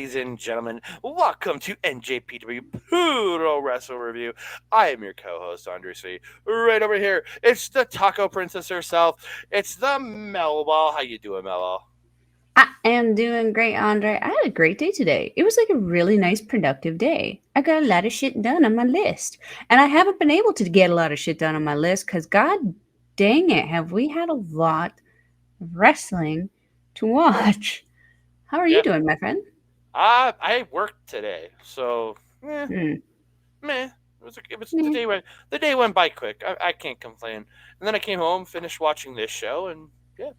ladies and gentlemen. Welcome to NJPW Puroresu Review. I am your co-host, Andres V. Right over here, it's the Taco Princess herself. It's the Melball. How you doing, Melball? I am doing great, Andre. I had a great day today. It was like a really nice, productive day. I got a lot of shit done on my list. And I haven't been able to get a lot of shit done on my list because, god dang it, have we had a lot of wrestling to watch. How are you Yeah. doing, my friend? I worked today, so Hmm. meh. It was Meh. the day went by quick. I can't complain. And then I came home, finished watching this show, and yeah,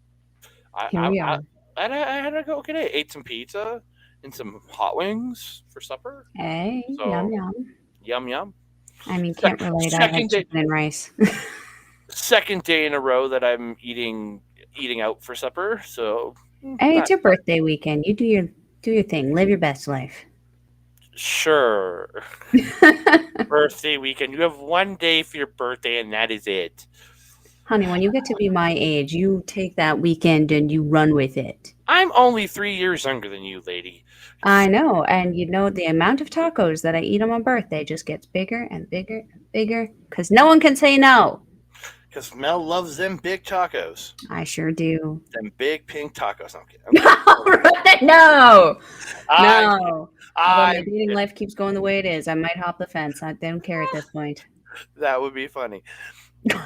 I Here I we I, are. I had a go today. Ate some pizza and some hot wings for supper. Hey, yum So yum. yum yum. I mean, can't Sec- relate. I like second day chicken and rice. second day in a row that I'm eating out for supper. So Hey, it's not your birthday weekend. You do your thing. Live your best life. sure. Birthday weekend. You have one day for your birthday, and that is it. Honey, when you get to be my age, you take that weekend and you run with it. I'm only 3 years younger than you, lady. I know, and you know the amount of tacos that I eat on my birthday just gets bigger and bigger and bigger because no one can say no. Because Mel loves them big tacos. I sure do. Them big pink tacos. I'm kidding. I'm kidding. No, I'm kidding. no. Although my I'm dating kidding. life keeps going the way it is, I might hop the fence. I don't care at this point. That would be funny.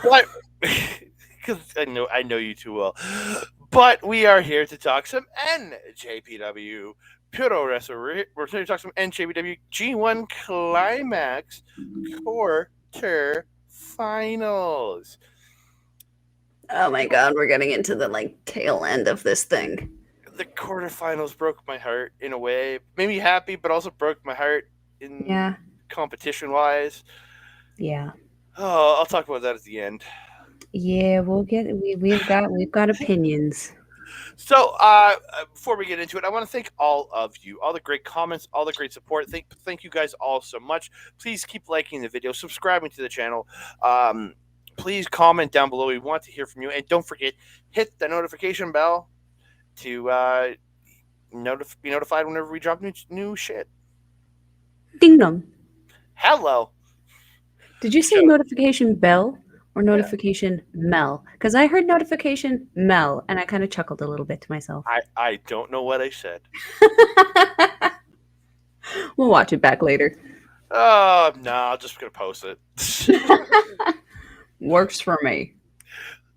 But because I know you too well. But we are here to talk some NJPW Puroresu. We're here to talk some NJPW G1 Climax Quarterfinals. Oh my god, we're getting into the tail end of this thing. The quarterfinals broke my heart in a way. Made me happy, but also broke my heart in Yeah, competition wise. yeah. Oh, I'll talk about that at the end. Yeah, we've got opinions. So, before we get into it, I want to thank all of you, all the great comments, all the great support. Thank you guys all so much. Please keep liking the video, subscribing to the channel. Please comment down below. We want to hear from you, and don't forget, hit the notification bell to be notified whenever we drop new shit. Ding dong. Hello. Did you say Show. notification bell or Yeah. notification Mel? Because I heard notification Mel and I kind of chuckled a little bit to myself. I don't know what I said. We'll watch it back later. Oh no, I'm just gonna post it. Works for me.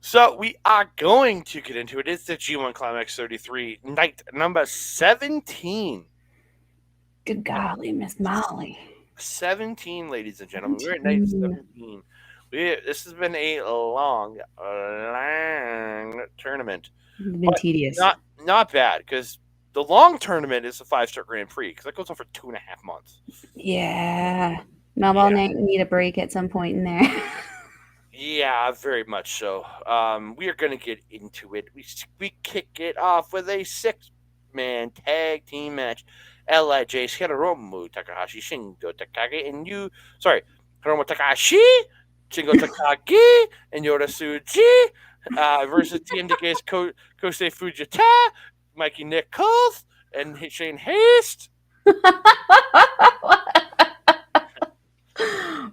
So we are going to get into it. It's the G1 Climax 33, night number 17. Good golly, Miss Molly. 17, ladies and gentlemen. We're at night 17. 17. This has been a long tournament. It's been But tedious. not bad, because the long tournament is a 5-star Grand Prix, because that goes on for 2.5 months. Yeah. Melball Yeah. need a break at some point in there. Yeah, very much so. We are going to get into it. We kick it off with a 6-man tag team match. Lij, Hiromu Takahashi, Shingo Takagi, and Hiromu Takahashi, Shingo Takagi, and Yota Tsuji versus TNDK's Kosei Fujita, Mikey Nichols, and Shane Haste.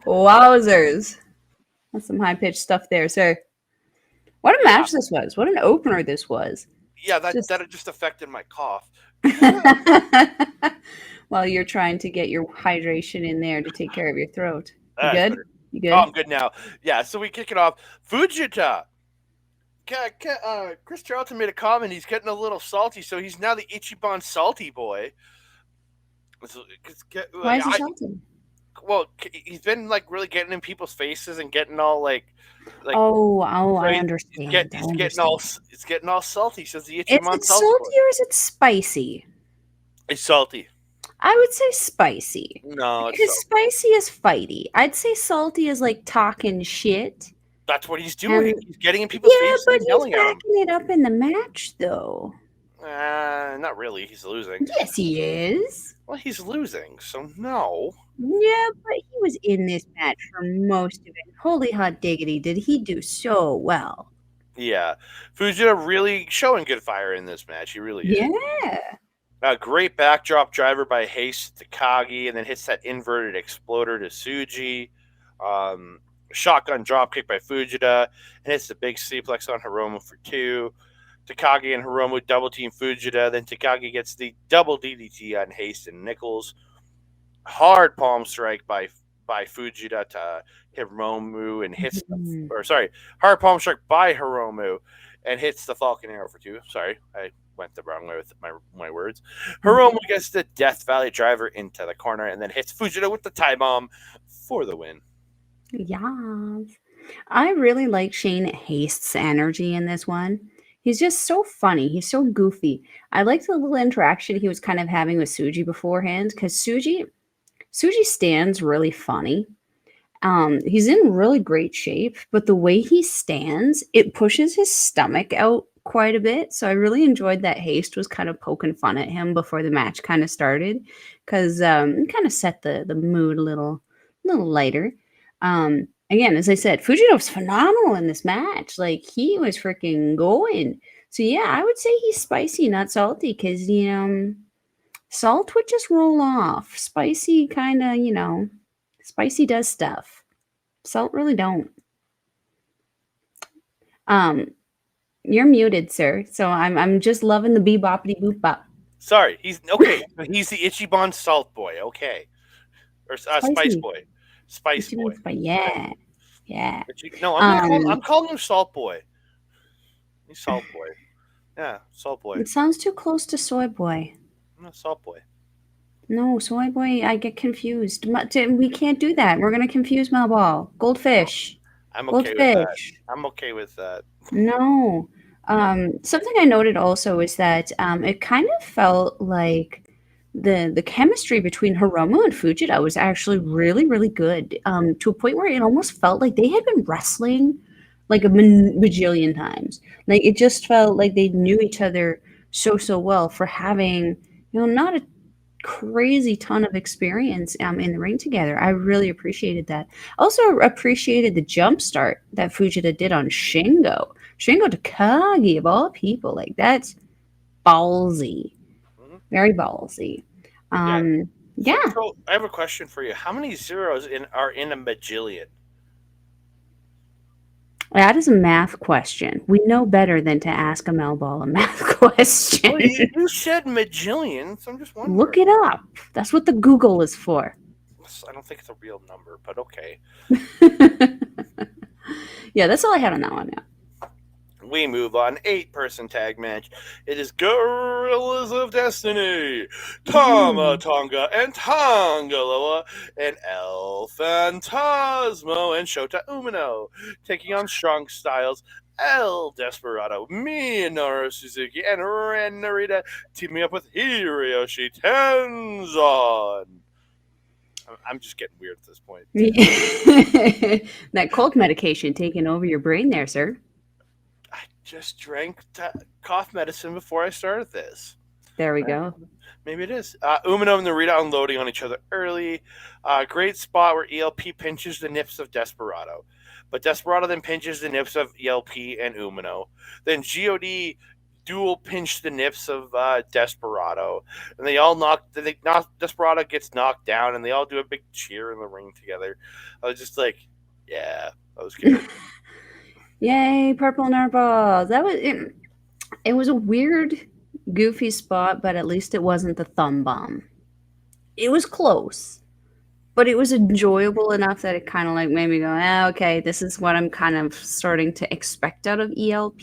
Wowzers. That's some high pitched stuff there, sir. What a Yeah, match this was. What an opener this was. yeah, that Just just affected my cough. while you're trying to get your hydration in there to take care of your throat. You That's good? better. You Oh, good? I'm good now. Yeah, so we kick it off. Fujita. Chris Charlton made a comment. He's getting a little salty, so he's now the Ichiban Salty Boy. Why is he salty? He's been like really getting in people's faces and getting all like Oh, so I understand. I understand. he's getting all salty. Says the Is Ichiban it Salty Boy. salty or is it spicy? It's salty. I would say spicy. No, it's Because salty. spicy is fighty. I'd say salty is like talking shit. That's what he's And doing. He's getting in people's yeah, faces but and he's yelling at them. backing it up in the match though. Not really. He's losing. Yes, he is. Well, he's losing, so no. Yeah, but he was in this match for most of it. Holy hot diggity, did he do so well? Yeah, Fujita really showing good fire in this match. He really is. Yeah. A great backdrop driver by Haste to Kagi, and then hits that inverted exploder to Suji. Um, Shotgun dropkick by Fujita, and hits the big suplex on Hiromu for two. Takagi and Hiromu double team Fujita. Then Takagi gets the double DDT on Haste and Nichols. Hard palm strike by Fujita to Hiromu and hits the Mhm. or sorry, hard palm strike by Hiromu and hits the Falcon Arrow for two. Sorry, I went the wrong way with my words. Hiromu gets the Death Valley driver into the corner and then hits Fujita with the tie bomb for the win. Yes. I really like Shane Haste's energy in this one. He's just so funny. He's so goofy. I like the little interaction he was kind of having with Suji beforehand because Suji stands really funny. He's in really great shape, but the way he stands, it pushes his stomach out quite a bit. So I really enjoyed that Haste was kind of poking fun at him before the match kind of started, because it kind of set the mood a little lighter. Again, as I said, Fujita was phenomenal in this match. Like he was freaking going. So yeah, I would say he's spicy, not salty, because salt would just roll off. Spicy kind of, spicy does stuff. Salt really don't. Um, you're muted, sir. So I'm just loving the beboppity boop bop. Sorry, he's okay. He's the Ichiban Salt Boy. Okay, or Spice Spicy. Boy, Spice Ichiban Boy. spicy. Okay. Yeah. Yeah. No, Um, I'm calling him Salt Boy. He's Salt Boy. Yeah, Salt Boy. it sounds too close to soy boy. I'm not Salt Boy. No, soy boy, I get confused. We can't do that. We're gonna confuse Melball. Goldfish. I'm okay with that. Goldfish. I'm okay with that. No. Something I noted also is that it kind of felt like the chemistry between Hiromu and Fujita was actually really, really good. To a point where it almost felt like they had been wrestling like a bajillion times. Like it just felt like they knew each other so well for having, not a crazy ton of experience in the ring together. I really appreciated that. Also appreciated the jump start that Fujita did on Shingo. Shingo Takagi of all people. Like that's ballsy. Hmm. Very ballsy. Yeah. Um So, yeah. so I have a question for you. How many zeros are in a bajillion? That is a math question. We know better than to ask a Melball a math Well, question. you said majillion, so I'm just Look wondering. it up. That's what the Google is for. I don't think it's a real number, but okay. Yeah, that's all I had on that one. Yeah. We move on. 8-person tag match. It is Gorillas of Destiny, Tama Mm. Tonga and Tangaloa, and El Phantasmo and Shota Umino taking on Strong Styles, El Desperado, Minoru Suzuki, and Ren Narita teaming up with Hiroshi Tenzan. I'm just getting weird at this point. That cold medication taking over your brain there, sir. I just drank cough medicine before I started this. There we go. Maybe it is. Umino and Narita unloading on each other early. Great spot where ELP pinches the nips of Desperado. But Desperado then pinches the nips of ELP and Umino. Then GOD dual pinch the nips of Desperado. And they all Desperado gets knocked down and they all do a big cheer in the ring together. I was just like, yeah, that was good. Yay, purple nurple. That was it. It was a weird, goofy spot, but at least it wasn't the thumb bomb. It was close, but it was enjoyable enough that it kind of like made me go, okay, this is what I'm kind of starting to expect out of ELP.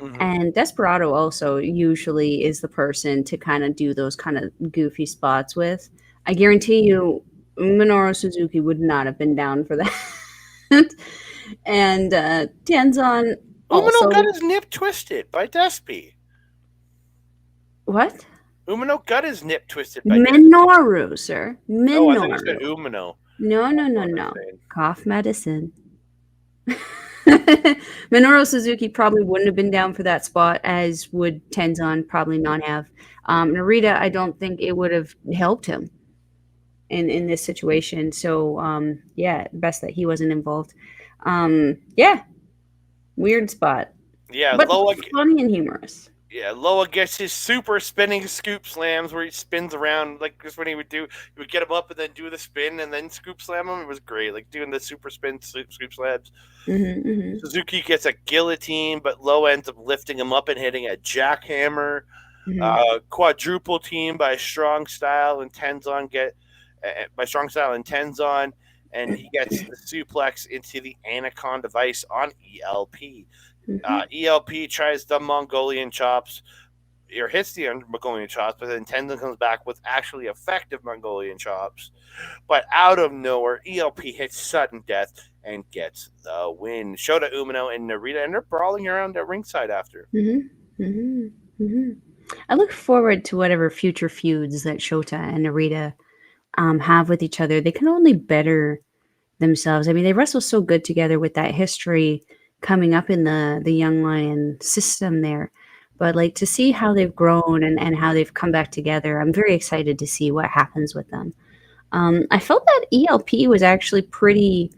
Mm-hmm. And Desperado also usually is the person to kind of do those kind of goofy spots with. I guarantee you, Minoru Suzuki would not have been down for that. And Tenzon Umino got also. his nip twisted by Despy. What? Umino got his nip twisted by Despy. Minoru, sir. Oh, I thought you said Minoru. Umino. No, no, no, What am I no. saying? Cough medicine. Minoru Suzuki probably wouldn't have been down for that spot, as would Tenzon probably not have. Narita, I don't think it would have helped him in this situation. So yeah, best that he wasn't involved. Yeah, weird spot, Yeah, but Loa. funny and humorous. Yeah, Loa gets his super spinning scoop slams where he spins around like just when he would do. He would get him up and then do the spin and then scoop slam him. It was great, like doing the super spin scoop slams. Mhm, mhm, Suzuki gets a guillotine, but Loa ends up lifting him up and hitting a jackhammer. mhm, Quadruple team by Strong Style and Tenzon get by Strong Style and Tenzon, and he gets the suplex into the Anaconda Vice on ELP. mhm, ELP tries the Mongolian chops or hits the Mongolian chops, but then Tenzon comes back with actually effective Mongolian chops. But out of nowhere, ELP hits sudden death and gets the win. Shota Umino and Narita end up brawling around at ringside after. mhm, mhm, mhm. I look forward to whatever future feuds that Shota and Narita have with each other. They can only better themselves. I mean, they wrestle so good together with that history coming up in the Young Lion system there. But like to see how they've grown and how they've come back together, I'm very excited to see what happens with them. I felt that ELP was actually pretty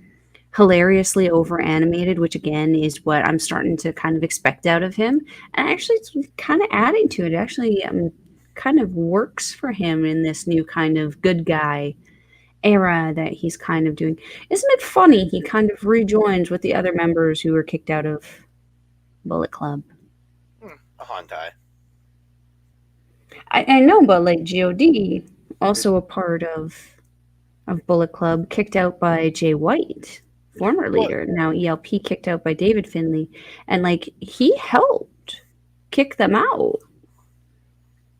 hilariously over animated, which again is what I'm starting to kind of expect out of him. And actually, it's kind of adding to it. Actually, kind of works for him in this new kind of good guy era that he's kind of doing. Isn't it funny? He kind of rejoins with the other members who were kicked out of Bullet Club. A Hontai. I know, but like God, also a part of Bullet Club, kicked out by Jay White, former Well, leader. Now ELP kicked out by David Finley, and like he helped kick them out.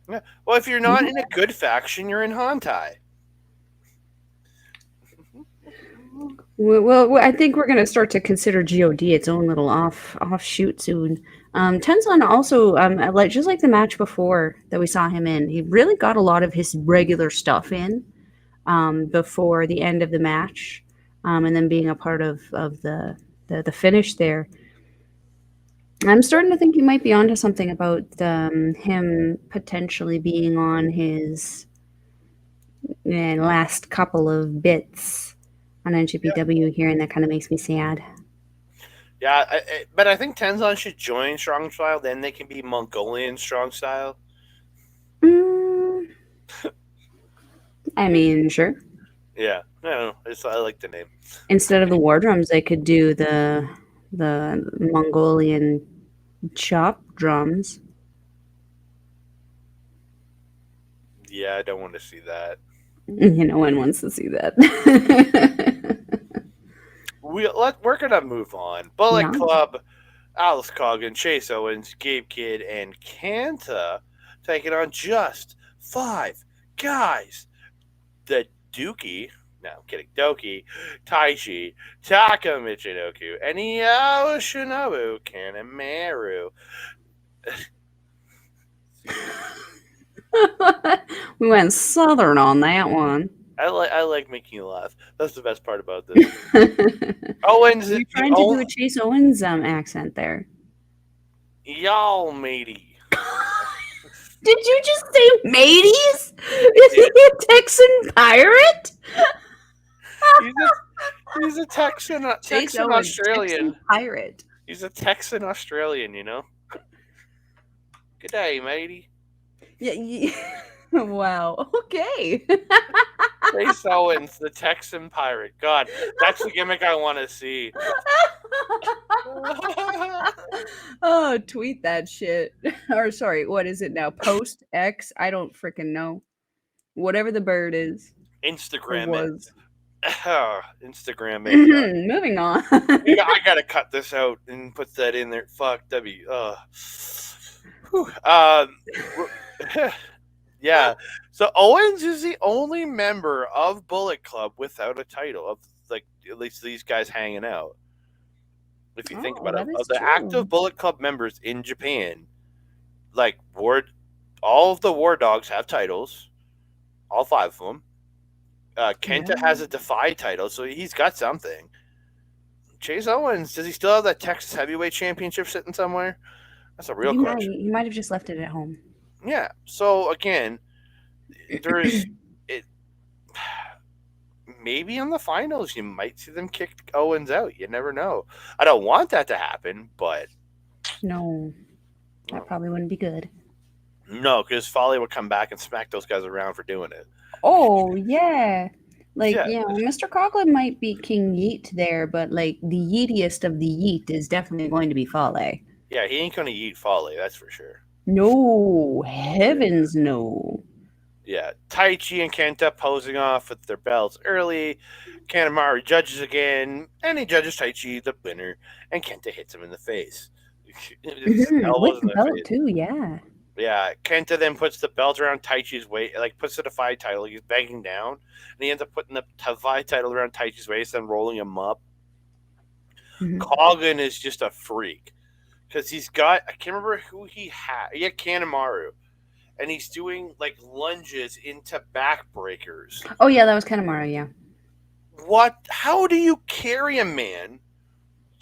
yeah. Well, if you're You not know? in a good faction, you're in Hontai. Well, I think we're going to start to consider God its own little offshoot soon. Tenzon also, like just like the match before that we saw him in, he really got a lot of his regular stuff in before the end of the match, and then being a part of the finish there. I'm starting to think you might be onto something about him potentially being on his last couple of bits on Yeah, NJPW here, and that kind of makes me sad. yeah. But I think Tenzon should join Strong Style. Then they can be Mongolian Strong Style. Mm, I mean, sure. Yeah, no, I like the name. Instead of the war drums, they could do the Mongolian chop drums. Yeah, I don't want to see that. No one wants to see that. We're gonna move on. Bullet Yeah. Club, Alice Coggin, Chase Owens, Gabe Kidd, and Kanta taking on just five guys. The Dookie, no, I'm kidding, Doki, Taichi, Taka Michinoku, and Yao Shinobu Kanemaru. We went southern on that one. I like making you laugh. That's the best part about this. Owens, You're the trying to do a only Chase Owens accent there. y'all matey. Did you just say mateys? Is he Yeah, a Texan pirate? he's a he's a Chase Texan Owens, Texan Australian. pirate. He's a Texan Australian. Good day, matey. Yeah. Wow. Okay. Chase Owens, the Texan pirate. God, that's the gimmick I want to see. Oh, tweet that shit. Or sorry, what is it now? Post X? I don't freaking know. Whatever the bird is or Instagram it. was. Instagram it. God. Moving on. I gotta cut this out and put that in there. Fuck W. Whew. Yeah. So Owens is the only member of Bullet Club without a title. Of like at least these guys hanging out. If you think Oh, about it, that of is the active true. Bullet Club members in Japan, like all of the War Dogs have titles, all five of them. Yeah. Kenta has a Defy title, so he's got something. Chase Owens, does he still have that Texas Heavyweight Championship sitting somewhere? That's a real question. He might have just left it at home. Yeah. So again, there's it. Maybe in the finals, you might see them kick Owens out. You never know. I don't want that to happen, but No. That Oh. probably wouldn't be good. No, because Folly would come back and smack those guys around for doing it. Oh, yeah. Like, Yeah, yeah, Mr. Coughlin might be King Yeet there, but like the yeetiest of the yeet is definitely going to be Fale. yeah, he ain't gonna eat Folly, that's for sure. No, Yeah. heavens no. Yeah, Taichi and Kenta posing off with their belts early. Kanemaru judges again, and he judges Taichi the winner, and Kenta hits him in the face. His With elbows in the the belt face. too, yeah. Yeah, Kenta then puts the belt around Taichi's waist, like puts the Defy title. He's banging down, and he ends up putting the Defy title around Taichi's waist and rolling him up. Mhm. Kogan is just a freak because he's got, I can't remember who he had. He had Kanemaru, and he's doing like lunges into backbreakers. Oh yeah, that was Kanemaru, yeah. What? How do you carry a man,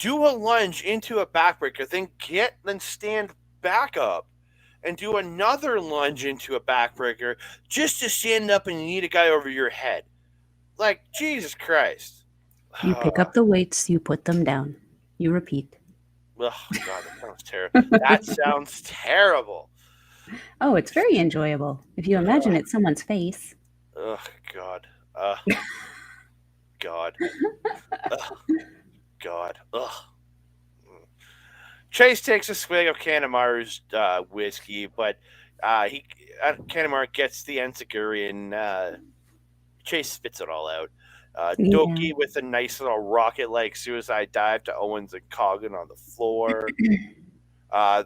do a lunge into a backbreaker, then stand back up and do another lunge into a backbreaker just to stand up and yeet a guy over your head? Like Jesus Christ! You pick up the weights, you put them down. You repeat. Oh God, that sounds terrible. That sounds terrible. Oh, it's very enjoyable if you imagine Ugh, it's someone's face. ugh God. Ugh, God. Ugh, God. Ugh. Chase takes a swig of Kanemaru's whiskey, but he Kanemaru gets the enziguri and Chase spits it all out. Yeah. Doki with a nice little rocket-like suicide dive to Owens and Coggin on the floor.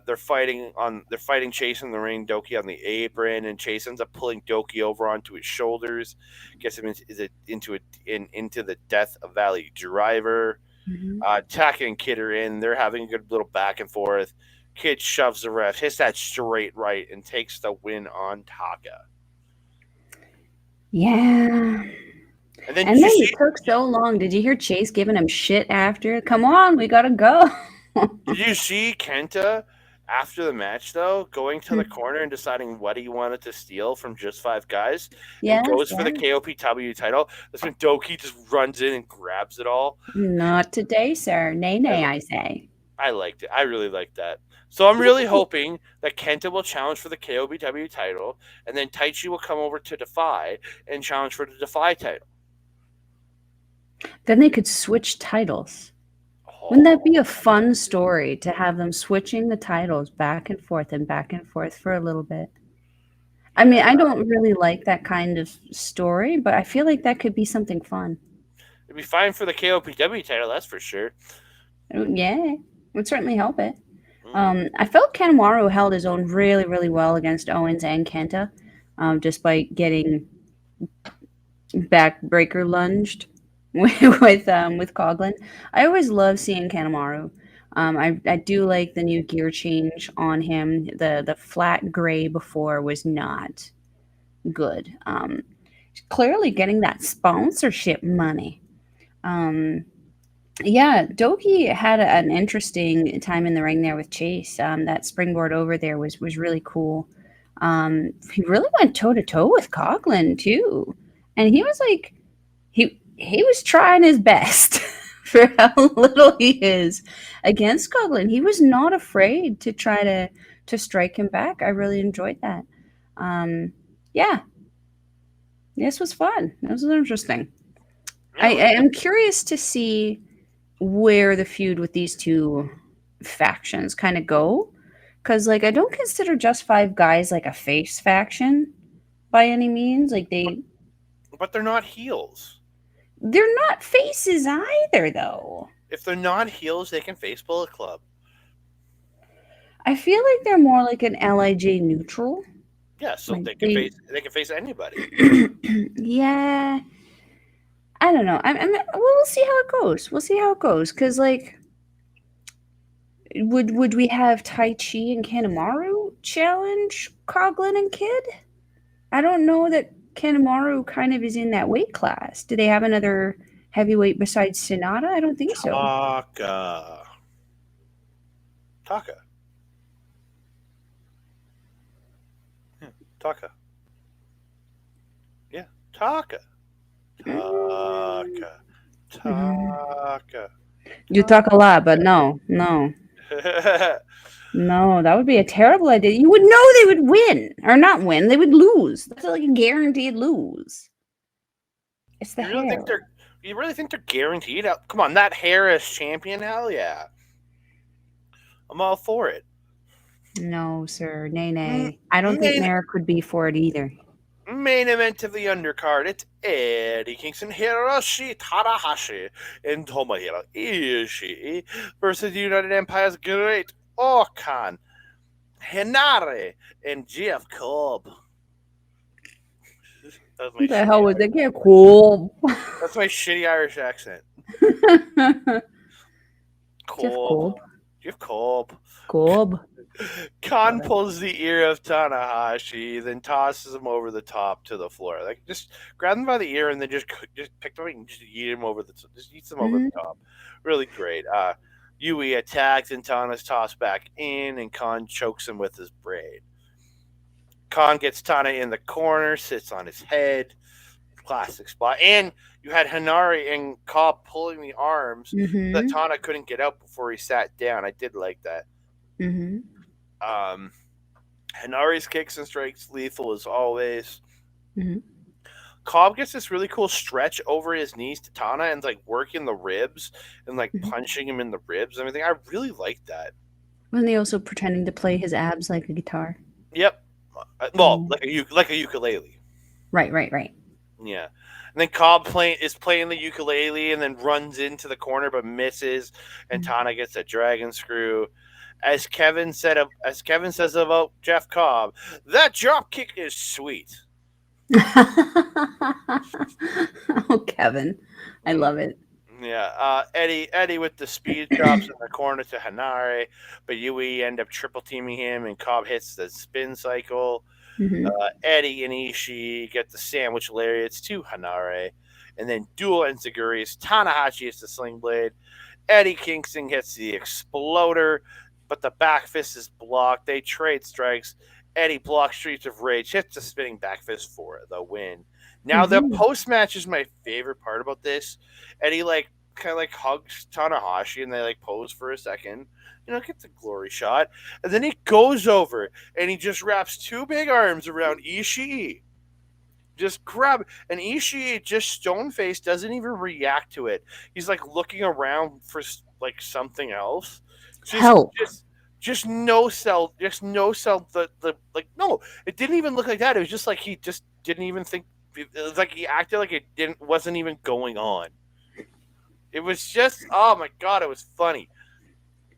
They're fighting Chase in the ring. Doki on the apron, and Chase ends up pulling Doki over onto his shoulders, gets him into the Death Valley Driver. Mhm. Taka and Kid are in. They're having a good little back and forth. Kid shoves the ref, hits that straight right, and takes the win on Taka. Yeah. And then And did you then see? it took so long. Did you hear Chase giving him shit after? Come on, we gotta go. Did you see Kenta after the match though, going to the corner and deciding what he wanted to steal from just five guys, and Yes, goes for the yes. KOPW title? That's when Doki just runs in and grabs it all. Not today, sir. Nay, I, nay, I say. I liked it. I really liked that. So I'm really hoping that Kenta will challenge for the KOBW title, and then Taichi will come over to Defy and challenge for the Defy title. Then they could switch titles. Wouldn't that be a Oh, fun story to have them switching the titles back and forth for a little bit? I mean, yeah. I don't really like that kind of story, but I feel like that could be something fun. It'd be fine for the KOPW title, that's for sure. Yeah, would certainly help it. Hmm. I felt Kanemaru held his own really, really well against Owens and Kenta, despite getting backbreaker lunged with Coughlin. I always love seeing Kanemaru. I do like the new gear change on him. The flat gray before was not good. Clearly getting that sponsorship money. Um, yeah, Doki had an interesting time in the ring there with Chase. That springboard over there was really cool. He really went toe to toe with Coughlin too, and he was like he was trying his best for how little he is against Coughlin. He was not afraid to try to strike him back. I really enjoyed that. Um, yeah, this was fun. This was interesting. Yeah, I am curious to see where the feud with these two factions kind of go, because like I don't consider just five guys like a face faction by any means. Like but, but they're not heels. they're not faces either, though. If they're not heels, they can face Bullet Club. I feel like they're more like an Lij neutral. Yeah, so Like they, they can face anybody. yeah. I don't know. We'll see how it goes. We'll see how it goes. Cause like, would we have Tai Chi and Kanemaru challenge Coglin and Kid? I don't know that Kanemaru kind of is in that weight class. Do they have another heavyweight besides Sonata? I don't think so. Taka. Taka. Yeah, Taka. Yeah, Taka. Mm, Taka. mhm. Taka. You talk a lot, but no, no, No, that would be a terrible idea. You would know they would win or not win. They would lose. That's like a guaranteed lose. It's the You really think hair. they're you really think they're guaranteed? Come on, that Harris champion? Hell yeah, I'm all for it. No, sir. Nay, M- nay. I don't think Main Merrick would be for it either. main event of the undercard. It's Eddie Kingston, Hiroshi Tanahashi, and Tomohiro Ishii versus United Empire's Great Okan, Hinare, and Jeff Cobb. That's my What the shitty. hell was that? Get cool. That's my shitty Irish accent. Jeff Cobb. Cobb. Jeff Cobb. Cobb. Khan Love it. pulls the ear of Tanahashi, then tosses him over the top to the floor. Like just grab him by the ear and then just pick them up and just eat him over just eats them over the Mhm. top. Really great. Yui attacks and Tana's tossed back in, and Khan chokes him with his braid. Khan gets Tana in the corner, sits on his head. Classic spot. And you had Hanari and Cobb pulling the arms that Mhm. Tana couldn't get out before he sat down. I did like that. Mhm. Um, Hanari's kicks and strikes lethal as always. Mhm. Cobb gets this really cool stretch over his knees to Tana and like working the ribs and like Mhm. punching him in the ribs and everything. I really like that. Wasn't he also pretending to play his abs like a guitar? Yep. Well, Mm. like a ukulele. Right, right, right. Yeah. And then Cobb is playing the ukulele and then runs into the corner but misses, and Mm. Tana gets a dragon screw. As Kevin says about Jeff Cobb, that drop kick is sweet. Oh, Kevin. I Mm, love it. yeah, Eddie with the speed chops in the corner to Hanare, but Yui end up triple teaming him, and Cobb hits the spin cycle. Mhm. Eddie and Ishii get the sandwich lariats to Hanare, and then dual enziguris. Tanahashi hits the sling blade. Eddie Kingston hits the exploder, but the back fist is blocked. They trade strikes. Eddie blocks Streets of Rage, hits the spinning back fist for the win. Now the Mhm. post match is my favorite part about this. Eddie like kind of like hugs Tanahashi and they like pose for a second. You know, get the glory shot. And then he goes over and he just wraps two big arms around Ishii. Just grab and Ishii just stone faced doesn't even react to it. He's like looking around for like something else. Just Help. just just no sell the like no, it didn't even look like that. It was just like he just didn't even think it was like he acted like it didn't wasn't even going on. It was just oh my god, it was funny.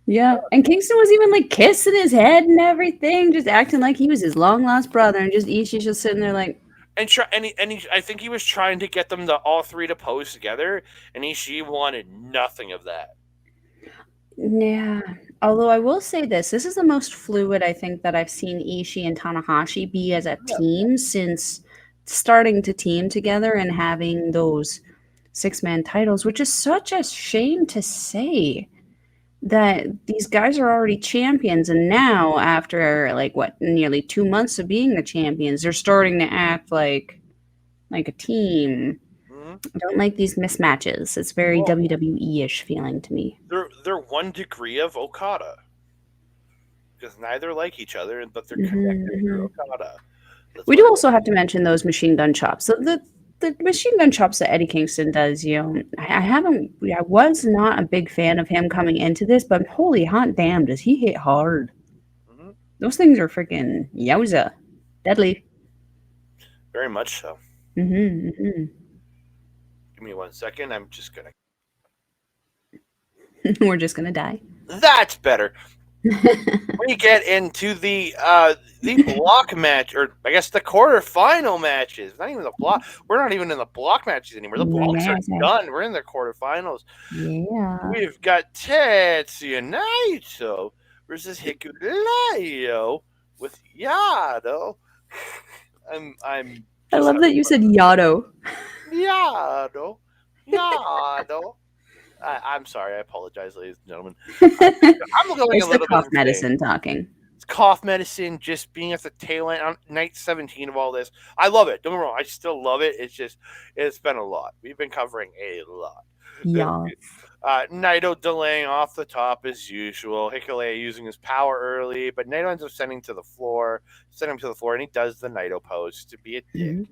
Yeah. And Kingston was even like kissing his head and everything, just acting like he was his long lost brother, and just Ishii's just sitting there like, I think he was trying to get them to all three to pose together, and Ishii wanted nothing of that. yeah. Although I will say this is the most fluid I think that I've seen Ishii and Tanahashi be as a Yeah. team since starting to team together and having those six-man titles, which is such a shame to say that these guys are already champions, and now after like what, nearly 2 months of being the champions, they're starting to act like a team. Mm-hmm. I don't like these mismatches. It's very Well, WWE-ish feeling to me. they're 1 degree of Okada because neither like each other, but they're Hmm. connected through Hmm. Okada. That's We why. do also have to mention those machine gun chops. So the machine gun chops that Eddie Kingston does, I haven't, I was not a big fan of him coming into this, but holy hot damn, does he hit hard? Mm-hmm. Those things are freaking yowza, deadly. Very much so. Hmm. Give me 1 second. I'm just gonna. We're just gonna die. That's better. We get into the block match, or I guess the quarterfinal matches. Not even the block. We're not even in the block matches anymore. The blocks are done. We're in the quarterfinals. Yeah. We've got Tetsuya Naito versus Hikulayo with Yado. I'm I just love that you said Yado. Yado. Yado. I'm sorry. I apologize, ladies and gentlemen. I'm going a It's the little bit cough insane. medicine talking. It's cough medicine, just being at the tail end on night 17 of all this. I love it. Don't get me wrong. I still love it. It's just, it's been a lot. We've been covering a lot. Yeah. Naito delaying off the top as usual. Hikuleo using his power early, but Naito ends up sending him to the floor, and he does the Naito pose to be a dick. Mhm.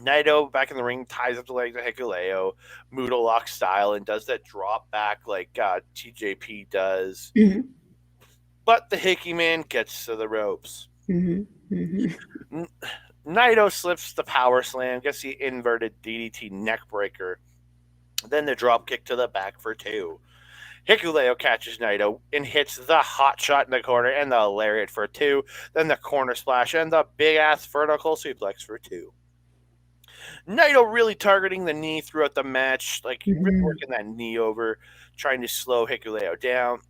Naito back in the ring ties up the legs of Hikuleo, Moodle lock style, and does that drop back like TJP does. Mhm. But the Hickey Man gets to the ropes. Mhm. Mhm. N- Naito slips the power slam, gets the inverted DDT neckbreaker, then the drop kick to the back for two. Hikuleo catches Naito and hits the hot shot in the corner and the lariat for two, then the corner splash and the big ass vertical suplex for two. Naito really targeting the knee throughout the match, like really Mhm. working that knee over, trying to slow Hikuleo down.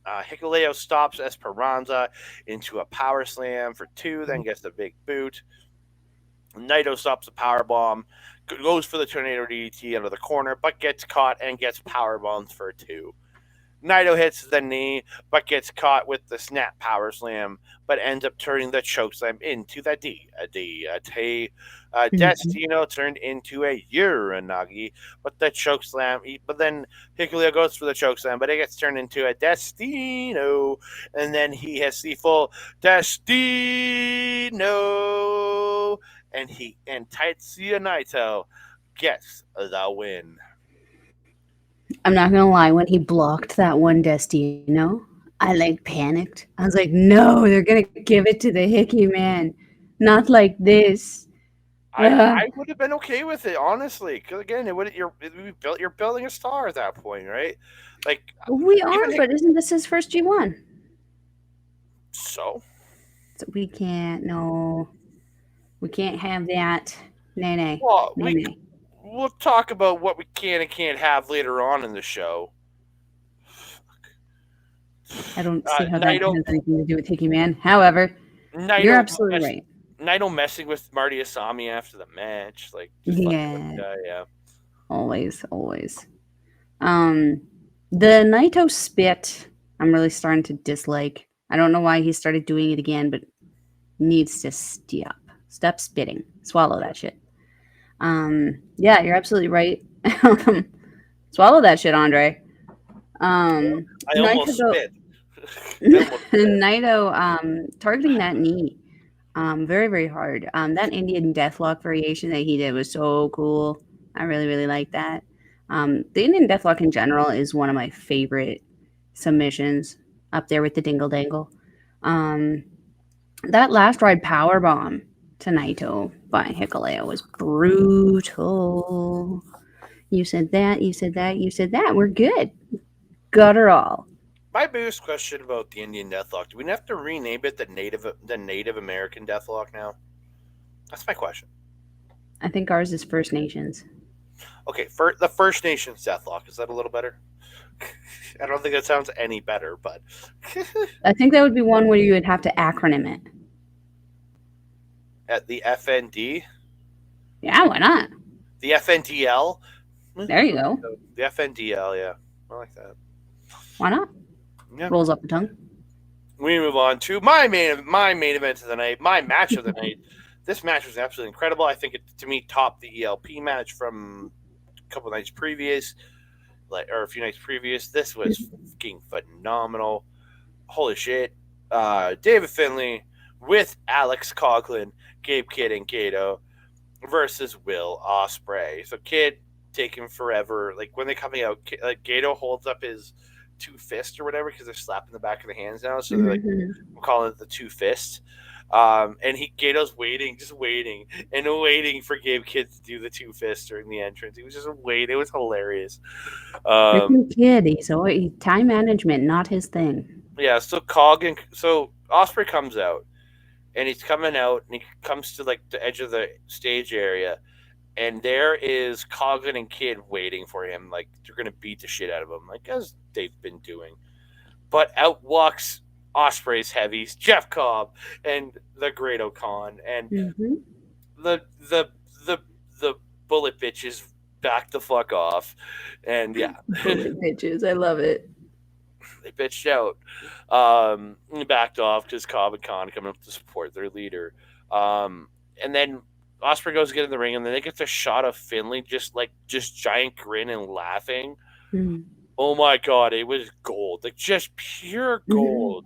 Hikuleo stops Esperanza into a power slam for two, then gets the big boot. Naito stops the power bomb, goes for the tornado DDT out of the corner, but gets caught and gets power bombs for two. Naito hits the knee, but gets caught with the snap power slam, but ends up turning the choke slam into the Mhm. Destino turned into a Uranagi, but the choke slam, but then Hikuleo goes for the choke slam, but it gets turned into a Destino, and then he hits the full Destino, and Tetsuya Naito gets the win. I'm not gonna lie, when he blocked that one Destino, I like panicked. I was like, no, they're gonna give it to the Hickey Man. Not like this. I would have been okay with it, honestly, because again, you're building a star at that point, right? Like We even are, but isn't this his first G1? so. So we can't, no, we can't have that. Nay, nay, Well, nay, nay. we'll talk about what we can and can't have later on in the show. I don't see how that Naito has anything to do with Hickey Man. However, you're Naito absolutely mess, right. Naito messing with Marty Asami after the match, like just fucking with Yeah, the guy. Yeah, always, always. Um, the Naito spit, I'm really starting to dislike. I don't know why he started doing it again, but needs to stop. Stop spitting. Swallow that shit. Yeah, you're absolutely right. Swallow that shit, Andre. I almost Naito, spit. I almost spit. Naito, targeting that knee, very, very hard. That Indian Deathlock variation that he did was so cool. I really, really like that. The Indian Deathlock in general is one of my favorite submissions, up there with the Dingle Dangle. Um, that last ride power bomb to Naito by Hikuleo was brutal. You said that, you said that, you said that. We're good. Got her all. My biggest question about the Indian Deathlock: do we have to rename it the Native American Deathlock now? That's my question. I think ours is First Nations. Okay, for the First Nations Deathlock, is that a little better? I don't think that sounds any better, but I think that would be one where you would have to acronym it. at the FND, Yeah, why not? the FNDL, There you go. the FNDL, yeah, I like that. Why not? Yeah, Rolls off the tongue. we move on to my main event of the night, my match of the night. This match was absolutely incredible. I think it to me topped the ELP match from a couple nights previous, or a few nights previous. This was fucking phenomenal. Holy shit. David Finley with Alex Coughlin, Gabe Kidd, and Gato versus Will Ospreay. So Kidd taking forever. Like when they coming out, like Gato holds up his two fists or whatever because they're slapping the back of the hands now. So they're like, Mhm. we're calling it the two fists. And Gato's waiting, just waiting and waiting for Gabe Kidd to do the two fists during the entrance. He was just waiting. It was hilarious. Um, Freaking kid. Time management, not his thing. yeah. So Osprey comes out, and he's coming out, and he comes to like the edge of the stage area, and there is Coglin and Kid waiting for him. Like they're gonna beat the shit out of him, like as they've been doing. But out walks Osprey's heavies, Jeff Cobb, and the Great O'Con, and Hmm. the the the the bullet bitches back the fuck off, and yeah, Bullet bitches. I love it. they bitched out, backed off because Cobb and Khan coming up to support their leader, and then Osprey goes to get in the ring, and then they get the shot of Finley just giant grin and laughing. Mm. Oh my god, it was gold, like just pure Mhm. gold.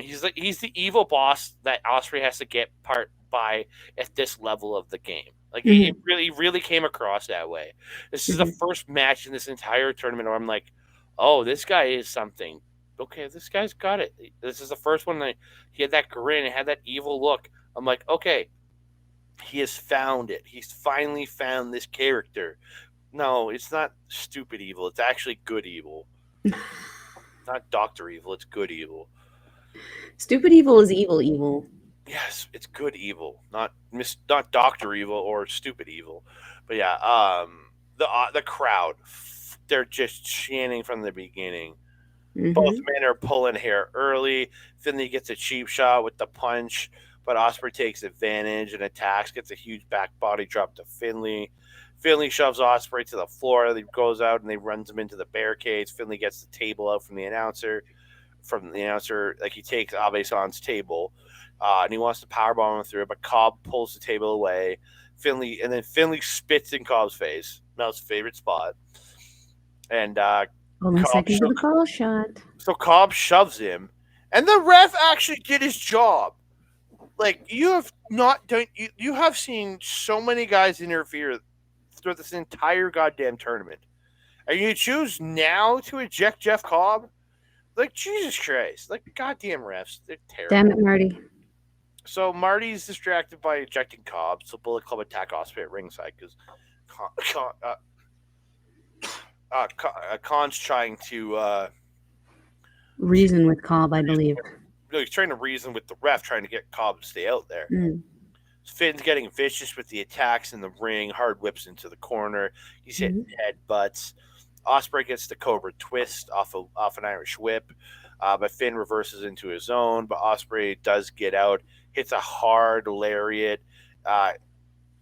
He's the evil boss that Osprey has to get part by at this level of the game. Like it Mhm. really came across that way. This is the Mhm. first match in this entire tournament where I'm like, oh, this guy is something. Okay, this guy's got it. This is the first one that he had that grin and had that evil look. I'm like, okay, he has found it. He's finally found this character. No, it's not stupid evil. It's actually good evil. Not Doctor Evil. It's good evil. Stupid evil is evil evil. Yes, it's good evil, not Doctor Evil or stupid evil. But yeah, the crowd, they're just chanting from the beginning. Both Mhm. men are pulling hair early. Finley gets a cheap shot with the punch, but Osprey takes advantage and attacks, gets a huge back body drop to Finley. Finley shoves Osprey to the floor. He goes out and they runs him into the barricades. Finley gets the table out from the announcer, like he takes Abe-san's table, and he wants to powerbomb him through it, but Cobb pulls the table away. Finley spits in Cobb's face, Mel's favorite spot, and Almost Cobb like into sho- the call shot. so Cobb shoves him, and the ref actually did his job. Like you have not done, you have seen so many guys interfere throughout this entire goddamn tournament, and you choose now to eject Jeff Cobb. Like Jesus Christ! Like goddamn refs, they're Damn terrible. it, Marty. So Marty's distracted by ejecting Cobb. So Bullet Club attack Osprey at ringside because Khan's trying to Reason with Cobb, I reason believe. with, no, he's trying to reason with the ref, trying to get Cobb to stay out there. Mm. Finn's getting vicious with the attacks in the ring, hard whips into the corner. He's hitting Mhm. headbutts. Osprey gets the Cobra twist off an Irish whip, but Finn reverses into his own. But Osprey does get out, hits a hard lariat, uh,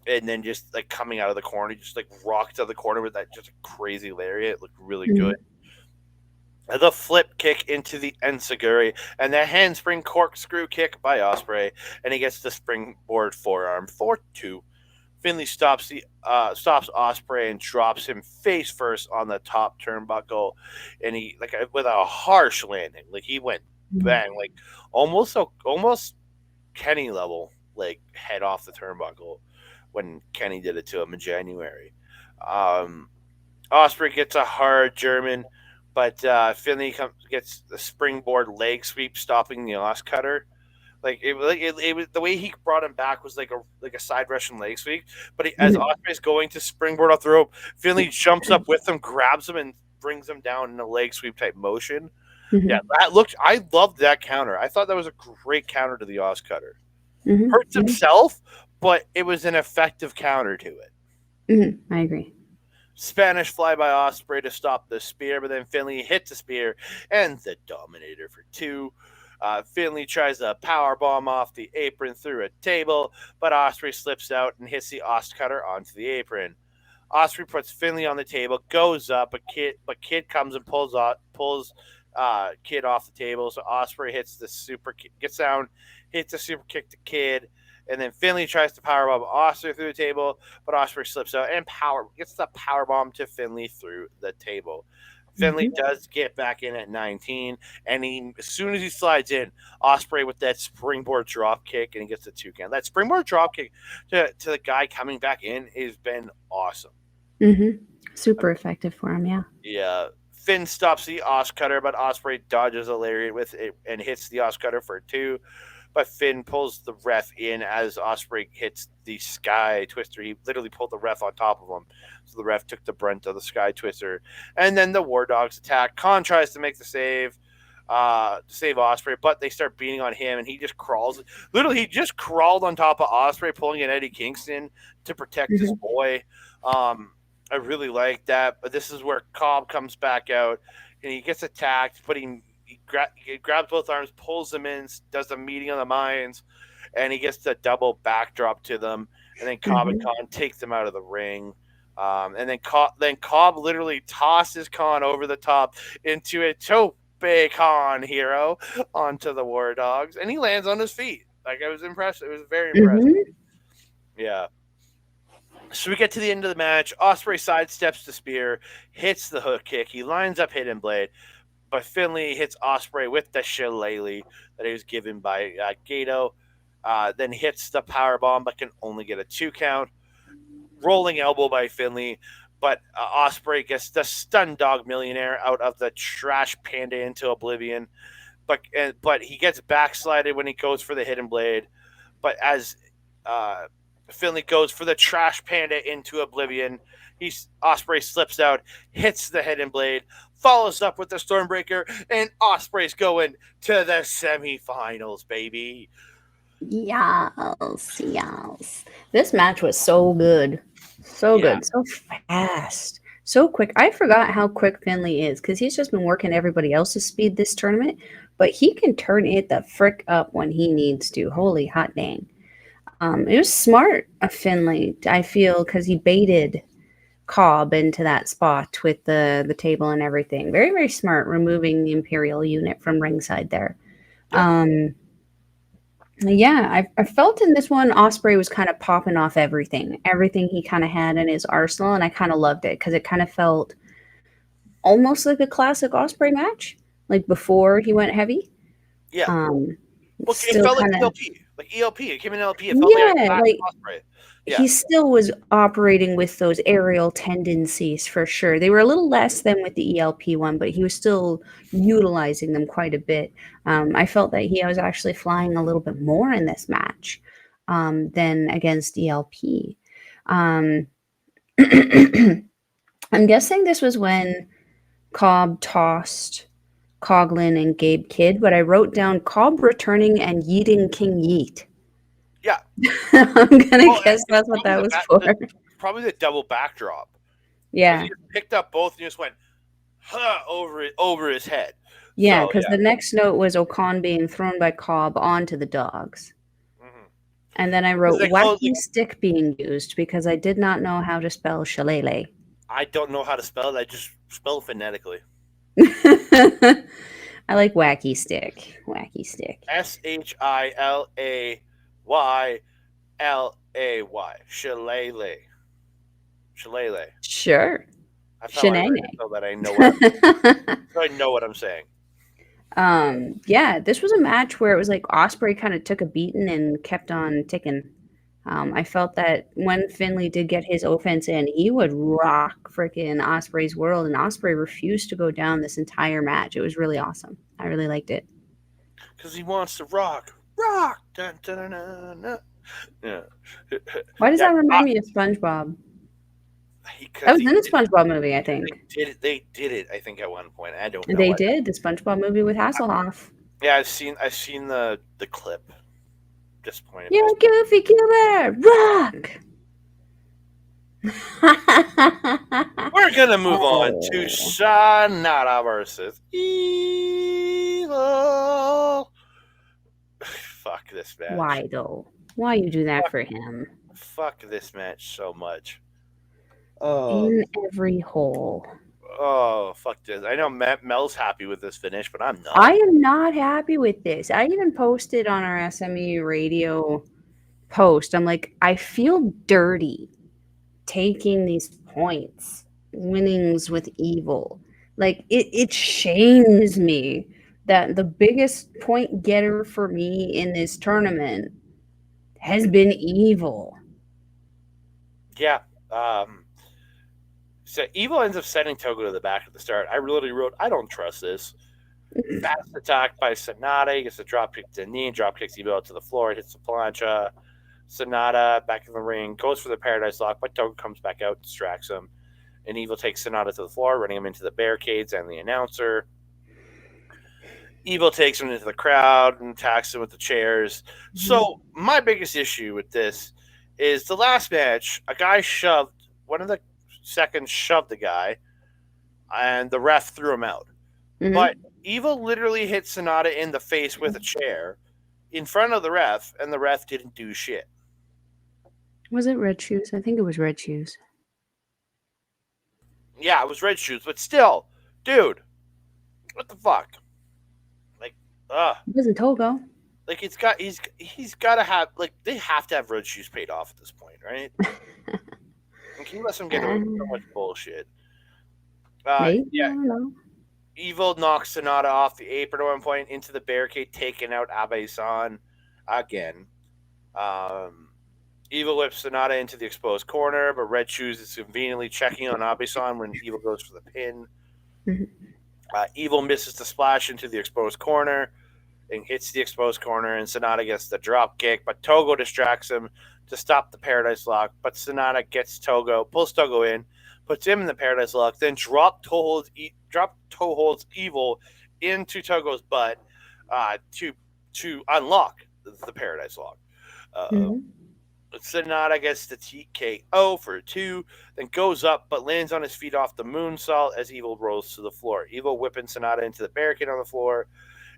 and then just like coming out of the corner, just like rocked to the corner with that just crazy lariat. It looked really good. Mhm. The flip kick into the enziguri, and the handspring corkscrew kick by Osprey, and he gets the springboard forearm for two. Finley stops Osprey and drops him face first on the top turnbuckle, and he like with a harsh landing, like he went Mhm. bang, like almost Kenny level, like head off the turnbuckle when Kenny did it to him in January. Um, Osprey gets a hard German, but Finley gets the springboard leg sweep, stopping the Os cutter. It was the way he brought him back was like a side Russian leg sweep. But as Mhm. Osprey is going to springboard off the rope, Finley jumps up with him, grabs him, and brings him down in a leg sweep type motion. Yeah, Mhm. that looked. I loved that counter. I thought that was a great counter to the Os cutter. Mhm. Hurts himself, but it was an effective counter to it. Mhm. I agree. Spanish fly by Osprey to stop the spear, but then Finley hits the spear and the Dominator for two. Finley tries a power bomb off the apron through a table, but Osprey slips out and hits the Ostcutter onto the apron. Osprey puts Finley on the table, goes up, but Kid comes and pulls Kid off the table. So Osprey hits the super kick, gets down, hits a super kick to Kid, and then Finley tries to powerbomb Osprey through the table, but Osprey slips out and gets the powerbomb to Finley through the table. Finley Mhm. does get back in at 19, and as soon as he slides in, Osprey with that springboard drop kick, and he gets the two count. That springboard drop kick to the guy coming back in has been awesome. Mhm. Super effective for him, yeah. Yeah. Finn stops the Os cutter, but Osprey dodges a lariat with it and hits the Os cutter for two. But Finn pulls the ref in as Osprey hits the Sky Twister. He literally pulled the ref on top of him, so the ref took the brunt of the Sky Twister. And then the War Dogs attack. Khan tries to make the save, to save Osprey, but they start beating on him, and he just crawls. Literally, he just crawled on top of Osprey, pulling an Eddie Kingston to protect his Mhm. boy. Um, I really like that, but this is where Cobb comes back out, and he gets attacked, but he grabs both arms, pulls them in, does the meeting of the minds, and he gets the double backdrop to them, and then Cobb and Mhm. Khan takes them out of the ring. And then Cobb literally tosses Khan over the top into a tope Khan hero onto the War Dogs, and he lands on his feet. Like I was impressed. It was very impressive. Mhm. Yeah. So we get to the end of the match. Osprey sidesteps the spear, hits the hook kick. He lines up Hidden Blade, but Finley hits Osprey with the shillelagh that he was given by Gato. Then hits the power bomb, but can only get a 2 count. Rolling elbow by Finley, but Osprey gets the stun dog millionaire out of the trash panda into oblivion. But he gets backslided when he goes for the Hidden Blade. But as uh, Finley goes for the trash panda into oblivion, Osprey slips out, hits the Hidden Blade, follows up with the Stormbreaker, and Osprey's going to the semifinals, baby. Yes, yes. This match was so good. So Yeah, good. So fast. So quick. I forgot how quick Finley is because he's just been working everybody else's speed this tournament, but he can turn it the frick up when he needs to. Holy hot dang. It was smart of Finley, I feel, because he baited Cobb into that spot with the table and everything. Very, very smart removing the Imperial unit from ringside there. yeah, Um, yeah, I felt in this one Osprey was kind of popping off everything he kind of had in his arsenal, and I kind of loved it because it kind of felt almost like a classic Osprey match, like before he went heavy. yeah. Um, Well, it still felt like kind of ELP, like ELP. It came in LP. It felt like a yeah, classic like Osprey. Yeah, he still was operating with those aerial tendencies for sure. They were a little less than with the ELP one, but he was still utilizing them quite a bit. I felt that he was actually flying a little bit more in this match than against ELP. Um, I'm guessing this was when Cobb tossed Coglin and Gabe Kidd, but I wrote down Cobb returning and yeeting King Yeet. yeah. I'm gonna Well, guess it's that's what that was for. probably the double backdrop because he Yeah. just picked up both and just went over his head. Yeah, So because yeah. the next note was Ocon being thrown by Cobb onto the dogs. Mm-hmm. And then I Because wrote they close. wacky stick being used because I did not know how to spell shillelagh. I don't know how to spell it. I just spell it phonetically. I like wacky stick. Wacky stick. Shillalay. Shillelagh. Shillelagh. Sure. That's how I write it, Shenanay. so that I know what I know what I'm saying. Yeah, this was a match where it was like Osprey kind of took a beating and kept on ticking. I felt that when Finley did get his offense in, he would rock freaking Osprey's world, and Osprey refused to go down this entire match. It was really awesome. I really liked it. Because he wants to rock, rock. Dun, dun, dun, dun, dun. Yeah, Why does yeah. that remind me of SpongeBob? That Because was in the SpongeBob movie, I they think. did it. They did it. I think at one point. I don't know. They did the SpongeBob movie with Hasselhoff. Yeah, I've seen the clip. Disappointed You're myself. Goofy Killer, rock! We're gonna move on to Oh, Sanada versus Evil. Fuck this match. why though? Why you do that Fuck, for him? fuck this match so much. Oh, In every hole. oh, fuck this. I know Mel's happy with this finish, but I'm I not. am not happy with this. I even posted on our SME radio post. I'm like, I feel dirty taking these points, winnings with evil. Like it shames me that the biggest point getter for me in this tournament has been evil. Yeah. So Evil ends up sending Togo to the back at the start. I literally wrote, I don't trust this. Fast attack by Sonata. He gets a drop kick to the knee, drop kicks Evil to the floor, hits the plancha. Sonata back in the ring, goes for the Paradise Lock, but Togo comes back out, distracts him. And Evil takes Sonata to the floor, running him into the barricades and the announcer. Evil takes him into the crowd and attacks him with the chairs. So my biggest issue with this is the last match, a guy shoved, one of the seconds shoved the guy, and the ref threw him out. Mm-hmm. But Evil literally hit Sonata in the face with a chair in front of the ref, and the ref didn't do shit. Was it Red Shoes? I think it was Red Shoes. Yeah, it was Red Shoes, but still, dude, what the fuck? Like, It wasn't Togo. like he's got to have, like, they have to have Red Shoes paid off at this point, right? And can you let him get away with so Uh, much bullshit? maybe, I Yeah, don't know. Evil knocks Sonata off the apron at one point into the barricade, taking out Abe-san again. Um, Evil whips Sonata into the exposed corner, but Red Shoes is conveniently checking on Abe-san when Evil goes for the pin. Mhm. Evil misses the splash into the exposed corner and hits the exposed corner, and Sonata gets the drop kick, but Togo distracts him to stop the Paradise Lock. But Sonata gets Togo, pulls Togo in, puts him in the Paradise Lock, then drop toe holds Evil into Togo's butt to unlock the Paradise Lock. Uh, Mhm. Sonata gets the TKO for 2, then goes up but lands on his feet off the moonsault as Evil rolls to the floor. Evil whipping Sonata into the barricade on the floor,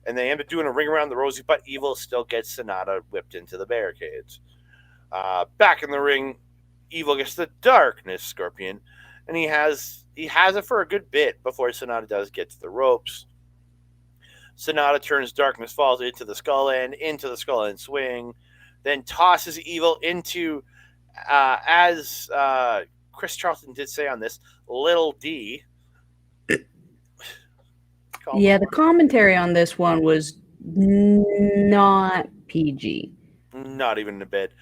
and they end up doing a ring around the rosy, but Evil still gets Sonata whipped into the barricades. Back in the ring, Evil gets the Darkness Scorpion, and he has it for a good bit before Sonata does get to the ropes. Sonata turns Darkness Falls into the Skull End swing, then tosses Evil into, as Chris Charlton did say on this, Little D. Called him Yeah, the commentary on this one was not PG. not even in a bit.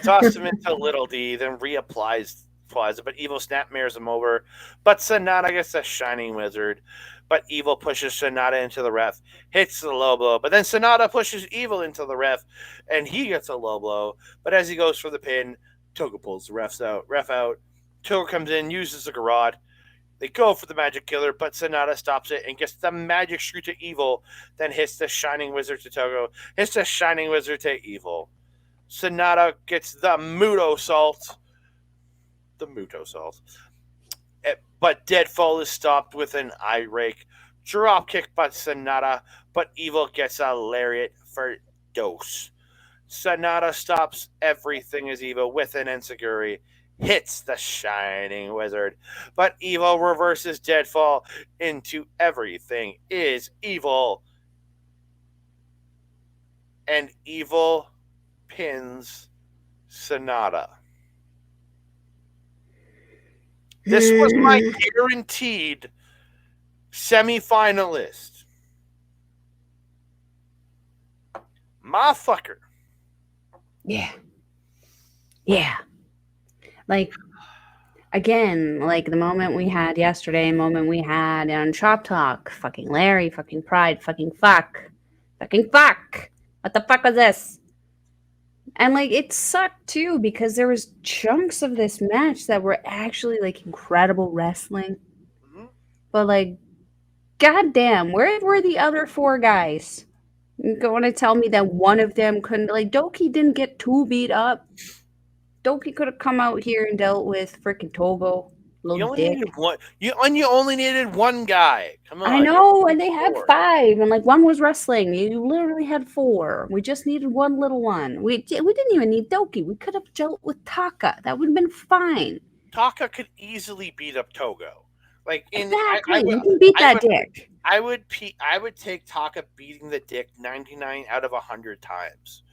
Tossed him into Little D, then applies it, but Evil snapmares him over. But Sonata gets a Shining Wizard. But Evil pushes Sonata into the ref, hits the low blow. But then Sonata pushes Evil into the ref, and he gets a low blow. But as he goes for the pin, Toga pulls the ref out. Toga comes in, uses the garage. They go for the Magic Killer, but Sonata stops it and gets the Magic Screw to Evil, then hits the Shining Wizard to Togo, hits the Shining Wizard to Evil. Sonata gets the Muto Salt. The Muto Salt. But Deadfall is stopped with an eye rake. Drop kick by Sonata, but Evil gets a lariat for Dose. Sonata stops everything as Evil with an Enziguri, hits the Shining Wizard, but Evil reverses Deadfall into everything is evil, and Evil pins Sonata. This was my guaranteed semi-finalist. Motherfucker. Yeah. Yeah. Like, again, like the moment we had yesterday, moment we had on Chop Talk, fucking Larry, fucking Pride, fucking fuck. Fucking fuck. What the fuck was this? And like it sucked too because there was chunks of this match that were actually like incredible wrestling. Mhm. But like goddamn, where were the other four guys? You going to tell me that one of them couldn't like Doki didn't get too beat up? Doki could have come out here and dealt with freaking Togo, You little only needed dick. one. You only needed one guy. Come I on, you know, only and need they had four. five, and like one was wrestling. You literally had four. We just needed one little one. We didn't even need Doki. We could have dealt with Taka. That would have been fine. Taka could easily beat up Togo. Like in, Exactly. He can beat I that would, dick. I would take Taka beating the dick 99 out of 100 times.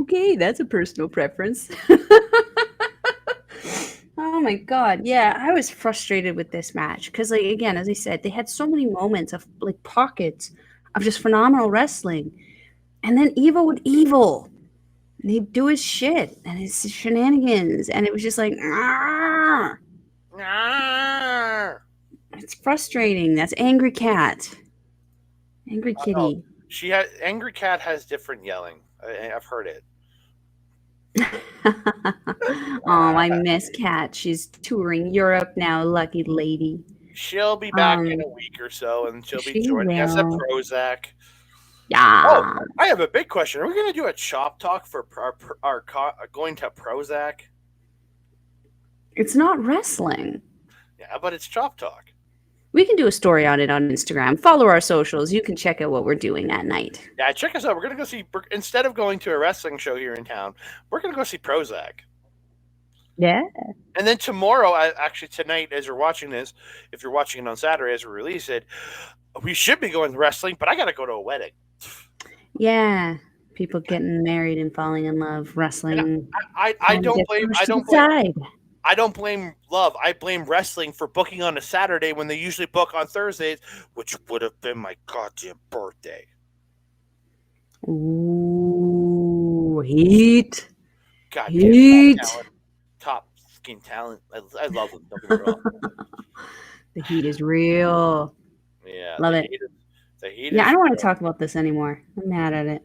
Okay, that's a personal preference. Oh my god. Yeah, I was frustrated with this match because like again, as I said, they had so many moments of like pockets of just phenomenal wrestling. And then Evil would evil. And he'd do his shit and his shenanigans. And it was just like, "Argh." I It's frustrating. That's Angry Cat. Angry know. Kitty. Angry Cat has different yelling. I've heard it. Oh, I miss Cat. She's touring Europe now, lucky lady. She'll be back in Um, a week or so, and she'll be she joining us at will. Prozac. Oh, Yeah. I have a big question. Are we going to do a chop talk for going to Prozac? It's not wrestling. Yeah, but it's chop talk. We can do a story on it on Instagram. Follow our socials. You can check out what we're doing that night. Yeah, check us out. We're going to go see, instead of going to a wrestling show here in town, we're going to go see Prozac. Yeah. And then tomorrow, actually tonight, as you're watching this, if you're watching it on Saturday as we release it, we should be going to wrestling, but I got to go to a wedding. Yeah. People getting married and falling in love, And wrestling, I trying to don't get blame pushed to the side. I don't blame Love. I blame wrestling for booking on a Saturday when they usually book on Thursdays, which would have been my goddamn birthday. Ooh, heat. Goddamn Heat. top skin talent. I love them. Don't get me wrong. The heat is real. Yeah, Love it. the heat Yeah, I is don't want to real. talk about this anymore. I'm mad at it.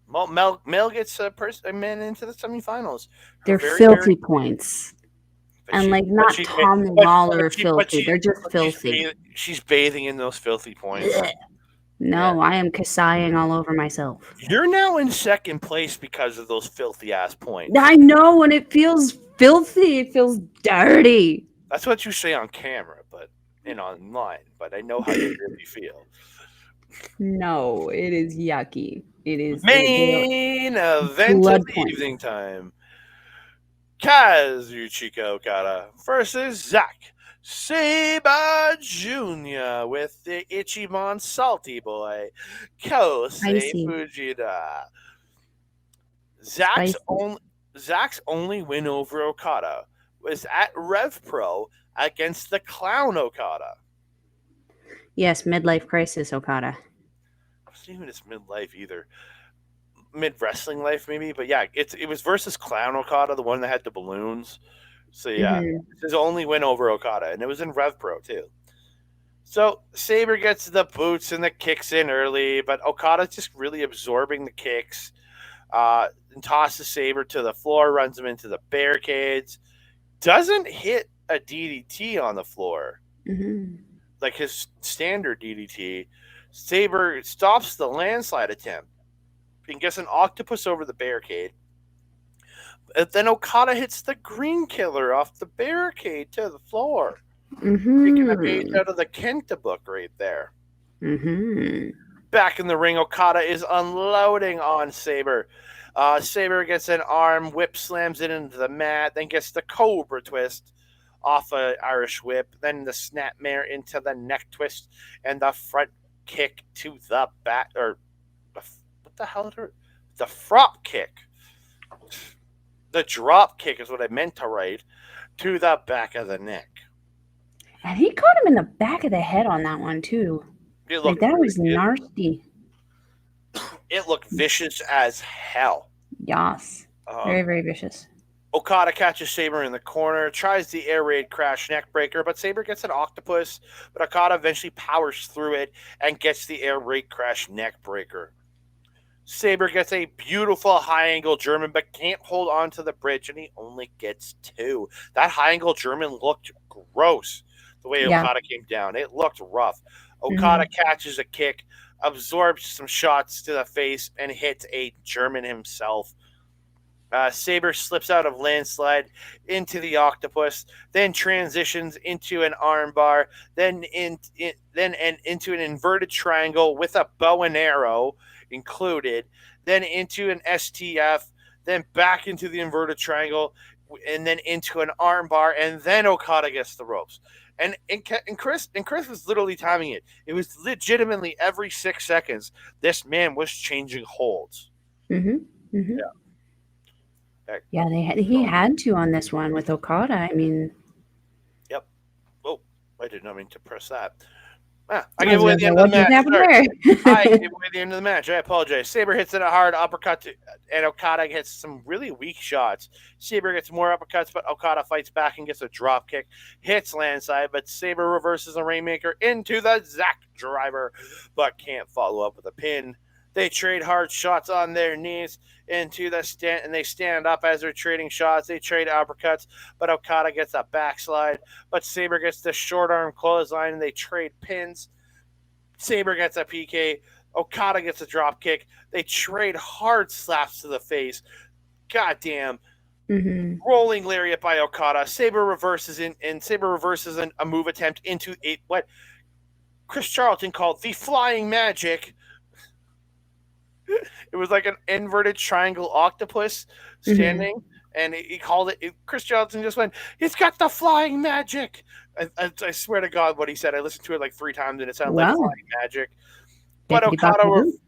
Mel gets a man into the semifinals. Her They're very filthy points. but And she like but not she Tom Lawler filthy. They're just filthy. she's bathing in those filthy points. Blech. Yeah. No, I am kasaying all over myself. You're now in second place because of those filthy ass points. I know when it feels filthy, it feels dirty. That's what you say on camera, but and online. But I know how you really feel. No, it is yucky. It is they Main event of blood the points. evening time: Kazuchika Okada versus Zack Sabre Jr. with the Ichiban Salty Boy, Kosei Spicy. Fujita. Zack's Spicy. only Zack's only win over Okada was at Rev Pro against the Clown Okada. Yes, midlife crisis, Okada. It wasn't even his midlife either. Mid wrestling life maybe, but yeah, it was versus Clown Okada, the one that had the balloons. So yeah, Hmm. it's his only win over Okada, and it was in Rev Pro too. So Saber gets the boots and the kicks in early, but Okada's just really absorbing the kicks. And tosses Saber to the floor, runs him into the barricades. Doesn't hit a DDT on the floor Hmm. like his standard DDT. Saber stops the landslide attempt and gets an octopus over the barricade. And then Okada hits the green killer off the barricade to the floor, taking a page Hmm. out of the Kenta book right there. Hmm. Back in the ring, Okada is unloading on Saber. Saber gets an arm, whip slams it into the mat, then gets the Cobra twist off a Irish whip, then the snapmare into the neck twist, and the front kick to the back, or what the hell? The front kick. The drop kick is what I meant to write, to the back of the neck. And he caught him in the back of the head on that one too. It Like looked that really, was nasty. it looked vicious as hell. Yas. Very, Um, very vicious. Okada catches Saber in the corner, tries the air raid crash neckbreaker, but Saber gets an octopus. But Okada eventually powers through it and gets the air raid crash neckbreaker. Saber gets a beautiful high angle German, but can't hold on to the bridge, and he only gets two. That high angle German looked gross the way Yeah. Okada came down. It looked rough. Hmm. Okada catches a kick, absorbs some shots to the face, and hits a German himself. Saber slips out of landslide into the octopus, then transitions into an armbar, then into an inverted triangle with a bow and arrow included, then into an STF, then back into the inverted triangle, and then into an armbar, and then Okada gets the ropes. And Chris was literally timing it. It was legitimately every 6 seconds. This man was changing holds. Hmm. Hmm. Yeah. That, Yeah, he oh, had to on this one with Okada. I mean, yep. Oh, I did not mean to press that. I I gave was away gonna the say, end of the what just match. happened Sorry. I there? gave away the end of the match. I apologize. Saber hits it a hard uppercut, and Okada gets some really weak shots. Saber gets more uppercuts, but Okada fights back and gets a drop kick. Hits landside, but Saber reverses a Rainmaker into the Zack driver, but can't follow up with a pin. They trade hard shots on their knees into the stand, and they stand up as they're trading shots. They trade uppercuts, but Okada gets a backslide. But Saber gets the short arm clothesline, and they trade pins. Saber gets a PK. Okada gets a drop kick. They trade hard slaps to the face. Goddamn. Hmm. Rolling lariat by Okada. Saber reverses and Saber reverses a move attempt into what Chris Charlton called the flying magic. It was like an inverted triangle octopus Hmm. standing, and he called it. Chris Charlton just went, "It's got the flying magic." I swear to God, what he said. I listened to it like 3 times, and it sounded like Wow. flying magic. But Bippity Okada boppity boo.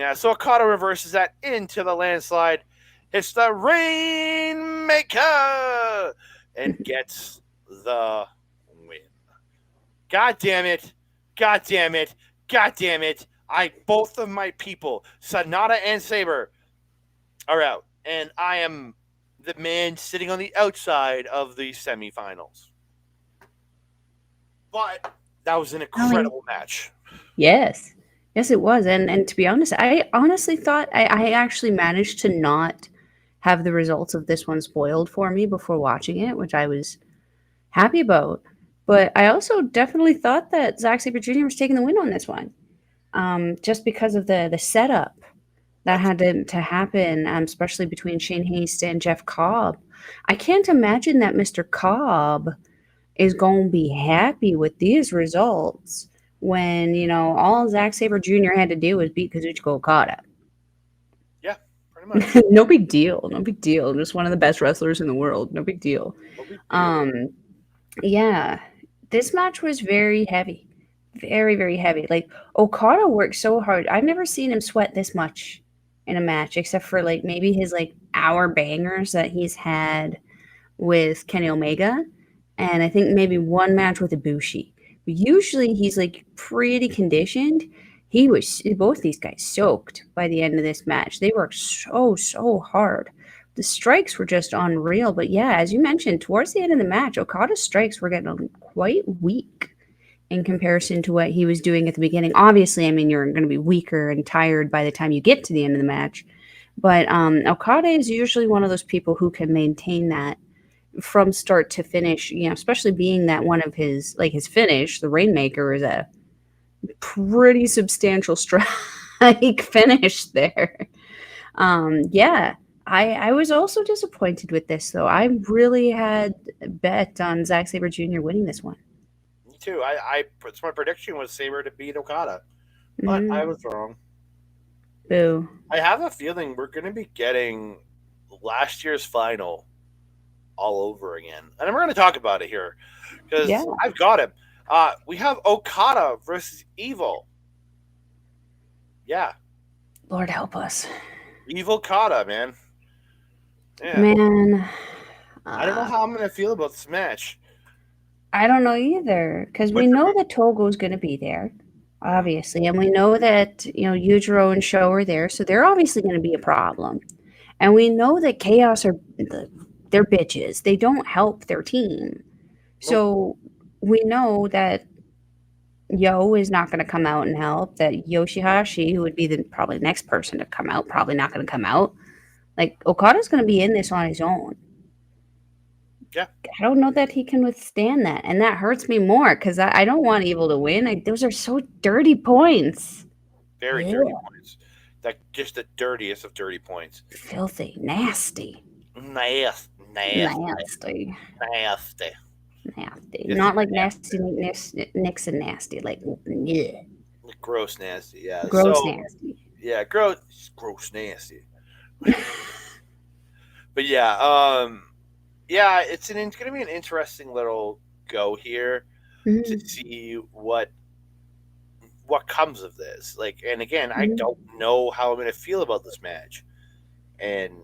Yeah, so Okada reverses that into the landslide, hits the Rainmaker, and gets the win. God damn it. God damn it. God damn it. Both of my people, Sonata and Saber, are out. And I am the man sitting on the outside of the semifinals. But that was an I mean, incredible match. yes. Yes, it was. And to be honest, I honestly thought I actually managed to not have the results of this one spoiled for me before watching it, which I was happy about. But I also definitely thought that Zack Sabre Jr. was taking the win on this one, just because of the setup that had to happen, especially between Shane Haste and Jeff Cobb. I can't imagine that Mr. Cobb is going to be happy with these results when, all Zack Sabre Jr. had to do was beat Kazuchika Okada. Yeah, pretty much. No big deal. No big deal. Just one of the best wrestlers in the world. No big deal. No big deal. Um, yeah, this match was very heavy. Very, very heavy. Like, Okada worked so hard. I've never seen him sweat this much in a match, except for like maybe his like hour bangers that he's had with Kenny Omega, and I think maybe one match with Ibushi. But usually he's like pretty conditioned. He was both these guys soaked by the end of this match. They worked so hard. The strikes were just unreal. But yeah, as you mentioned, towards the end of the match, Okada's strikes were getting quite weak in comparison to what he was doing at the beginning. Obviously, I mean, you're going to be weaker and tired by the time you get to the end of the match. But Okada is usually one of those people who can maintain that from start to finish, especially being that one of his like his finish, the Rainmaker is a pretty substantial strike finish there. Yeah. I was also disappointed with this though. I really had bet on Zack Sabre Jr. winning this one. Me too. My prediction was Saber to beat Okada, but I Mm, was wrong. boo. I have a feeling we're going to be getting last year's final all over again, and we're going to talk about it here Yeah. because I've got him. We have Okada versus Evil. Yeah, Lord help us. Evil Okada, man. Yeah, Man, I don't know uh, how I'm going to feel about this match. I don't know either because we Which know that Togo's going to be there, mm, obviously, and we know that Yujiro and Sho are there, so they're obviously going to be a problem. And we know that Chaos they're bitches. They don't help their team. nope. So we know that Yo is not going to come out and help. That Yoshi-Hashi, who would be the probably next person to come out, probably not going to come out. Like Okada's going to be in this on his own. Yeah, I don't know that he can withstand that, and that hurts me more because I don't want Evil to win. Those are so dirty points. very dirty Ew. points. That just the dirtiest of dirty points. Filthy, nasty, Nasty, nasty, nasty. nasty. Nasty. Just Not like nasty Nixon nasty. Like, yeah. gross, nasty. Yeah. Gross So nasty. yeah, gross, nasty. But yeah, yeah, it's gonna be an interesting little go here to Mhm, see what comes of this. Like, and again, I mhm, don't know how I'm gonna feel about this match. And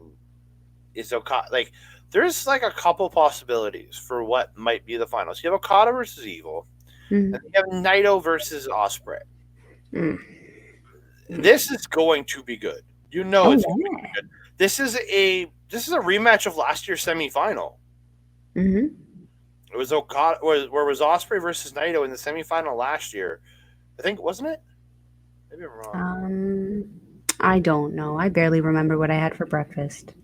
is Okada like? There's like a couple possibilities for what might be the finals. You have Okada versus Evil, mhm, and you have Naito versus Osprey. mm, mm. This is going to be good. You know Oh, it's going to be yeah. good. This is a rematch of last year's semifinal. Mhm. It was Okada, where was Osprey versus Naito in the semifinal last year. I think wasn't it? Maybe I'm wrong. Um, I don't know. I barely remember what I had for breakfast.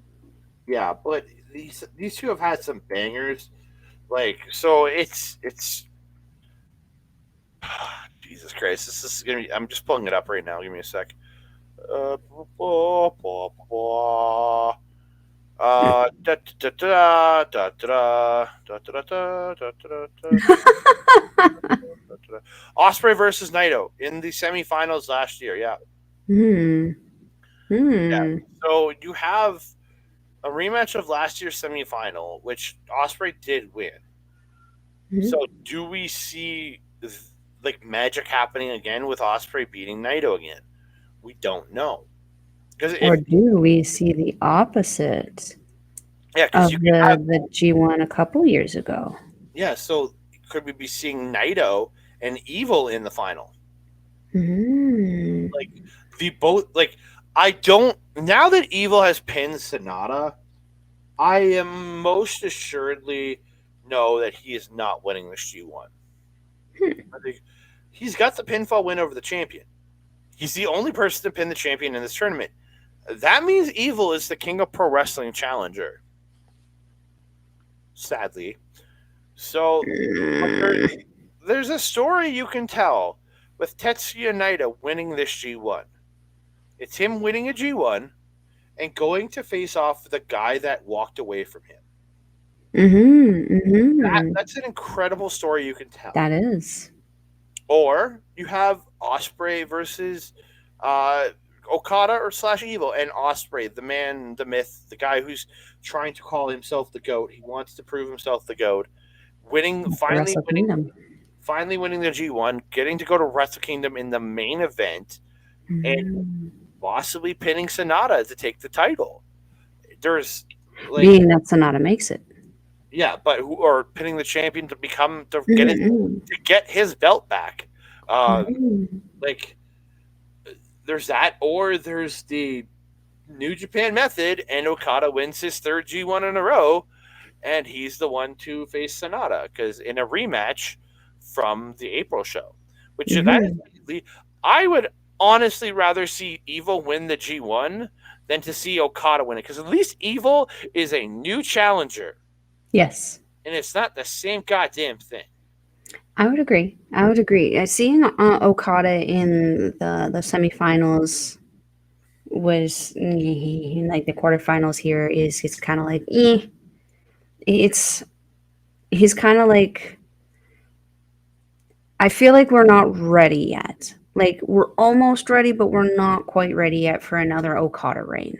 Yeah, but these two have had some bangers. Like so, it's Jesus Christ. This is gonna be. I'm just pulling it up right now. Give me a sec. Uh, da da da da da da da da da da da da. Osprey versus Naito in the semifinals last year. Yeah, Hmm. yeah. Hmm. So you have a rematch of last year's semifinal, which Osprey did win. Mhm. So do we see like magic happening again with Osprey beating Naito again? We don't know because Or if do we see the opposite yeah, because you of could have the G1 a couple years ago? yeah. So could we be seeing Naito and Evil in the final? Mm. Like the both like I don't now that Evil has pinned Sonata, I am most assuredly know that he is not winning this G1. I think he's got the pinfall win over the champion. He's the only person to pin the champion in this tournament. That means Evil is the king of pro wrestling challenger. Sadly, so but Mm. there's a story you can tell with Tetsuya Naito winning this G1. It's him winning a G1 and going to face off the guy that walked away from him. Mhm. Mhm. That's an incredible story you can tell. That is. Or you have Osprey versus uh, Okada or slash Evil, and Osprey, the man, the myth, the guy who's trying to call himself the goat. He wants to prove himself the goat. Winning, The Wrestle Kingdom. finally winning the G1, getting to go to Wrestle Kingdom in the main event, and Mhm. possibly pinning Sonata to take the title. There's like Being that Sonata makes it. yeah, but who or pinning the champion to become Mhm. to get his belt back. Mhm. Like there's that, or there's the New Japan method, and Okada wins his third G1 in a row, and he's the one to face Sonata because in a rematch from the April show, which that Mhm. is, I would honestly rather see Evil win the G1 than to see Okada win it because at least Evil is a new challenger, Yes. and it's not the same goddamn thing. I would agree. I would agree. Seeing Okada in the semifinals was like the quarterfinals here is kind of like it's he's kind of like I feel like we're not ready yet. Like we're almost ready, but we're not quite ready yet for another Okada reign.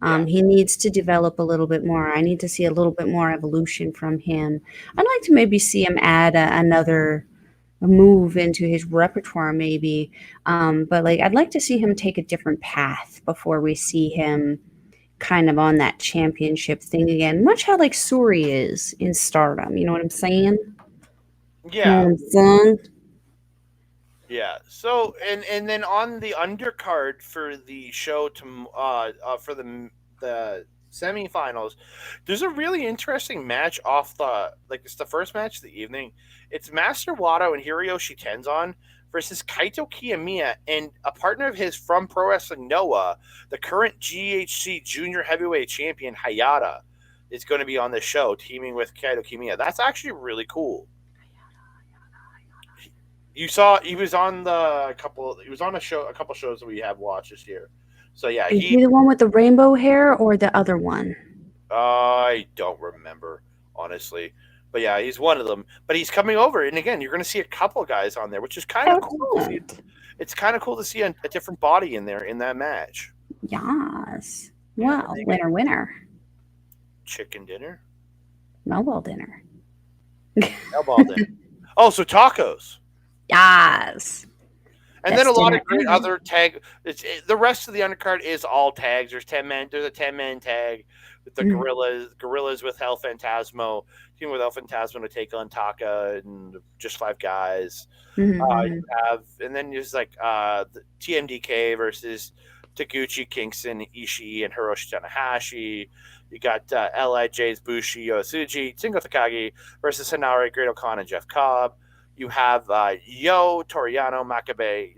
Yeah, He needs to develop a little bit more. I need to see a little bit more evolution from him. I'd like to maybe see him add another move into his repertoire, maybe. But like, I'd like to see him take a different path before we see him kind of on that championship thing again. Much how like Suri is in Stardom. You know what I'm saying? You know yeah, what I'm saying? yeah. So and then on the undercard for the show to for the semifinals, there's a really interesting match off the like it's the first match of the evening. It's Master Wato and Hiroyoshi Tenzan versus Kaito Kiyomiya and a partner of his from Pro Wrestling Noah, the current GHC Junior Heavyweight Champion Hayata is going to be on the show teaming with Kaito Kiyomiya. That's actually really cool. You saw he was on the couple. He was on a show, a couple shows that we have watched this year. So yeah, Is he the one with the rainbow hair or the other one? I don't remember honestly, but yeah, he's one of them. But he's coming over, and again, you're going to see a couple guys on there, which is kind of cool to see. Excellent. It's kind of cool to see a different body in there in that match. Yes. Yeah, and Well, they get winner, winner. chicken dinner, Melball dinner. Melball dinner. Oh, so tacos. Yes. And then a Best lot dinner of great ever. other tag. The rest of the undercard is all tags. There's 10 men. There's a 10-man tag with the Mm. gorillas with El Phantasmo, team with El Phantasmo to take on Taka and just five guys. You Mhm, have and then there's like the TMDK versus Taguchi, Kingston, Ishii, and Hiroshi Tanahashi. You got LIJ's Bushi, Yosuji, Shingo Takagi versus Hanare, Great O'Khan, and Jeff Cobb. You have Toriano, Makabe,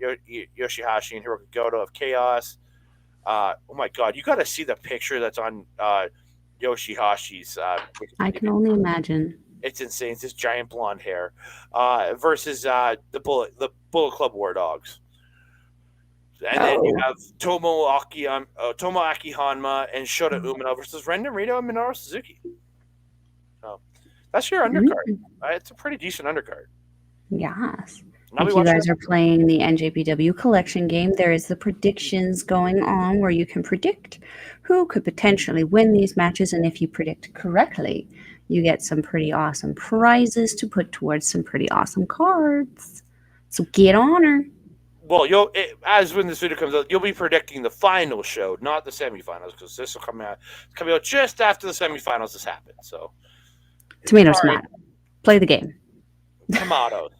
Yoshi-hashi, and Hiroki Goto of Chaos. Oh my god, you got to see the picture that's on Yoshi-hashi's I Wikipedia can page. only imagine. It's insane. It's this giant blonde hair versus the Bullet Club War Dogs. And then you Oh. have Tomoaki Hanma and Shota Umino versus Ren Narito and Minoru Suzuki. So that's your undercard. Mm, It's a pretty decent undercard. yes. And I'll be If you watching guys that. are playing the NJPW collection game, there is the predictions going on where you can predict who could potentially win these matches. And if you predict correctly, you get some pretty awesome prizes to put towards some pretty awesome cards. So get on her. well, as when this video comes out, you'll be predicting the final show, not the semifinals, because this will come out just after the semifinals has happened. So Tomato, sorry, tomato. Play the game. tomatoes,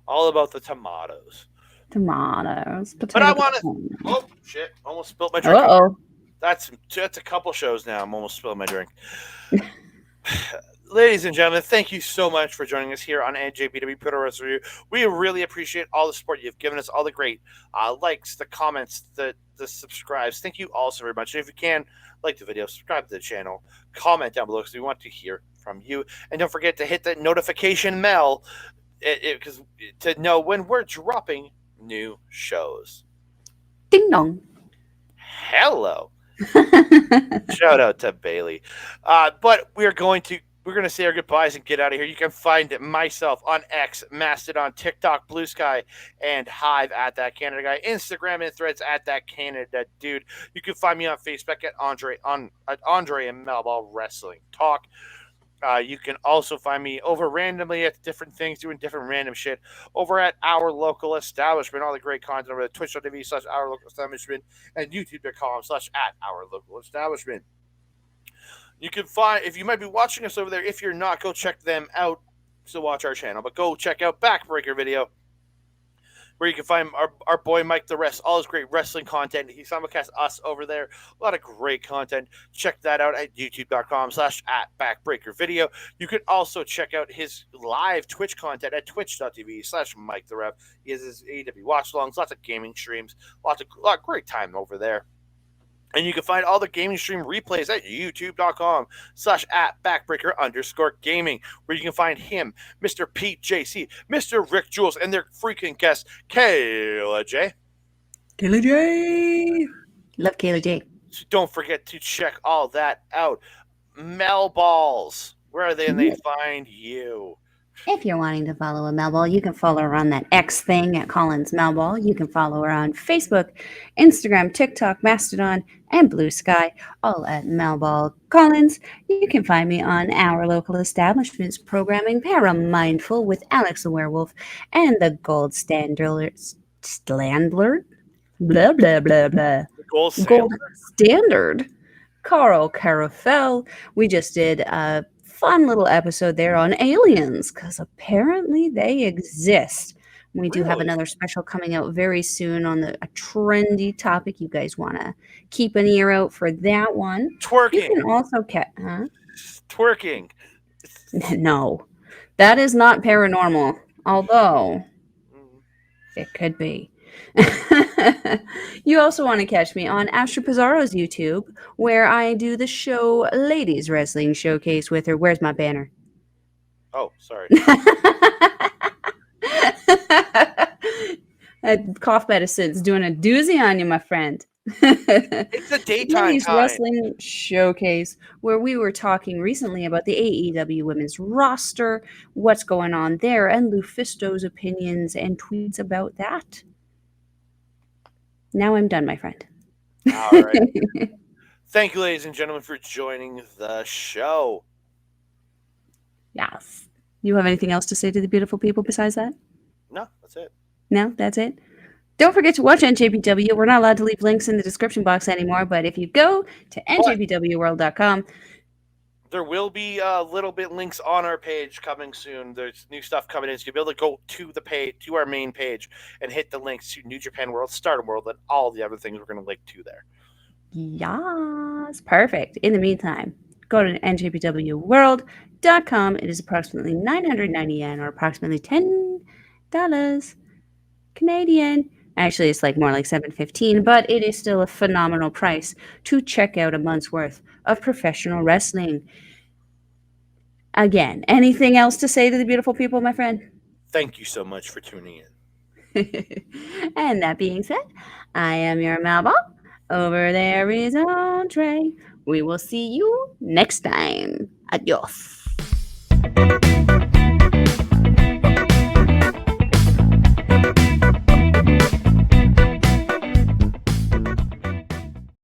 all about the tomatoes. Tomatoes. But I Potato, want to. potato. Oh shit! Almost spilled my drink. Uh Over. oh. That's a couple shows now. I'm almost spilling my drink. Ladies and gentlemen, thank you so much for joining us here on NJPW Puroresu Review. We really appreciate all the support you've given us, all the great likes, the comments, the subscribes. Thank you all so very much. And if you can, like the video, subscribe to the channel, comment down below because we want to hear from you. And don't forget to hit the notification bell because to know when we're dropping new shows. Ding dong. Hello. Shout out to Bailey. But we're gonna say our goodbyes and get out of here. You can find myself on X, Mastodon, TikTok, Blue Sky, and Hive at that Canada guy. Instagram and Threads at that Canada dude. You can find me on Facebook at Andre and Melball Wrestling Talk. You can also find me over randomly at different things, doing different random shit over at Our Local Establishment. All the great content over at twitch.tv/ Our Local Establishment and youtube.com/ at Our Local Establishment. You can find, if you might be watching us over there, if you're not, go check them out. So watch our channel, but go check out Backbreaker Video, where you can find our boy Mike the Rest, all his great wrestling content. He simulcasts us over there. A lot of great content. Check that out at youtube.com/ at Backbreaker Video. You can also check out his live Twitch content at twitch.tv/ Mike the Rev. He has his AEW watch longs, lots of gaming streams, lot of great time over there. And you can find all the gaming stream replays at youtube.com/ at backbreaker_gaming, where you can find him, Mr. Pete JC, Mr. Rick Jules, and their freaking guest, Kayla J. Kayla J. Love Kayla J. So don't forget to check all that out. Melballs, where are they and they find you? If you're wanting to follow a Melball, you can follow her on that X thing at Collins Melball. You can follow her on Facebook, Instagram, TikTok, Mastodon, and Blue Sky, all at Melball Collins. You can find me on Our Local Establishments programming Paramindful with Alex the Werewolf and the Gold Standard, blah, blah, blah, blah. The goal Gold sailor? Standard, Carl Carafel. We just did a fun little episode there on aliens because apparently they exist. We do have Really? another special coming out very soon on a trendy topic. You guys want to keep an ear out for that one. You Twerking. can also huh? Twerking. No, that is not paranormal, although it could be. You also want to catch me on Asher Pizarro's YouTube, where I do the show Ladies Wrestling Showcase with her. Where's my banner? Oh, sorry. Cough medicine's doing a doozy on you, my friend. It's a daytime Ladies time. Wrestling Showcase, where we were talking recently about the AEW women's roster, what's going on there, and Lufisto's opinions and tweets about that. Now I'm done, my friend. All right. Thank you, ladies and gentlemen, for joining the show. Yes. You have anything else to say to the beautiful people besides that? No, that's it. No, that's it. Don't forget to watch NJPW. We're not allowed to leave links in the description box anymore, but if you go to njpwworld.com, there will be little bit links on our page coming soon. There's new stuff coming in, so you'll be able to go to the page, to our main page, and hit the links to New Japan World, Stardom World, and all the other things we're going to link to there. Yes, perfect. In the meantime, go to njpwworld.com. It is approximately 990 yen, or approximately $10 Canadian. Actually, it's more like $7.15, but it is still a phenomenal price to check out a month's worth of professional wrestling. Again, anything else to say to the beautiful people, my friend? Thank you so much for tuning in. And that being said, I am your Melball. Over there is Andre. We will see you next time. Adios.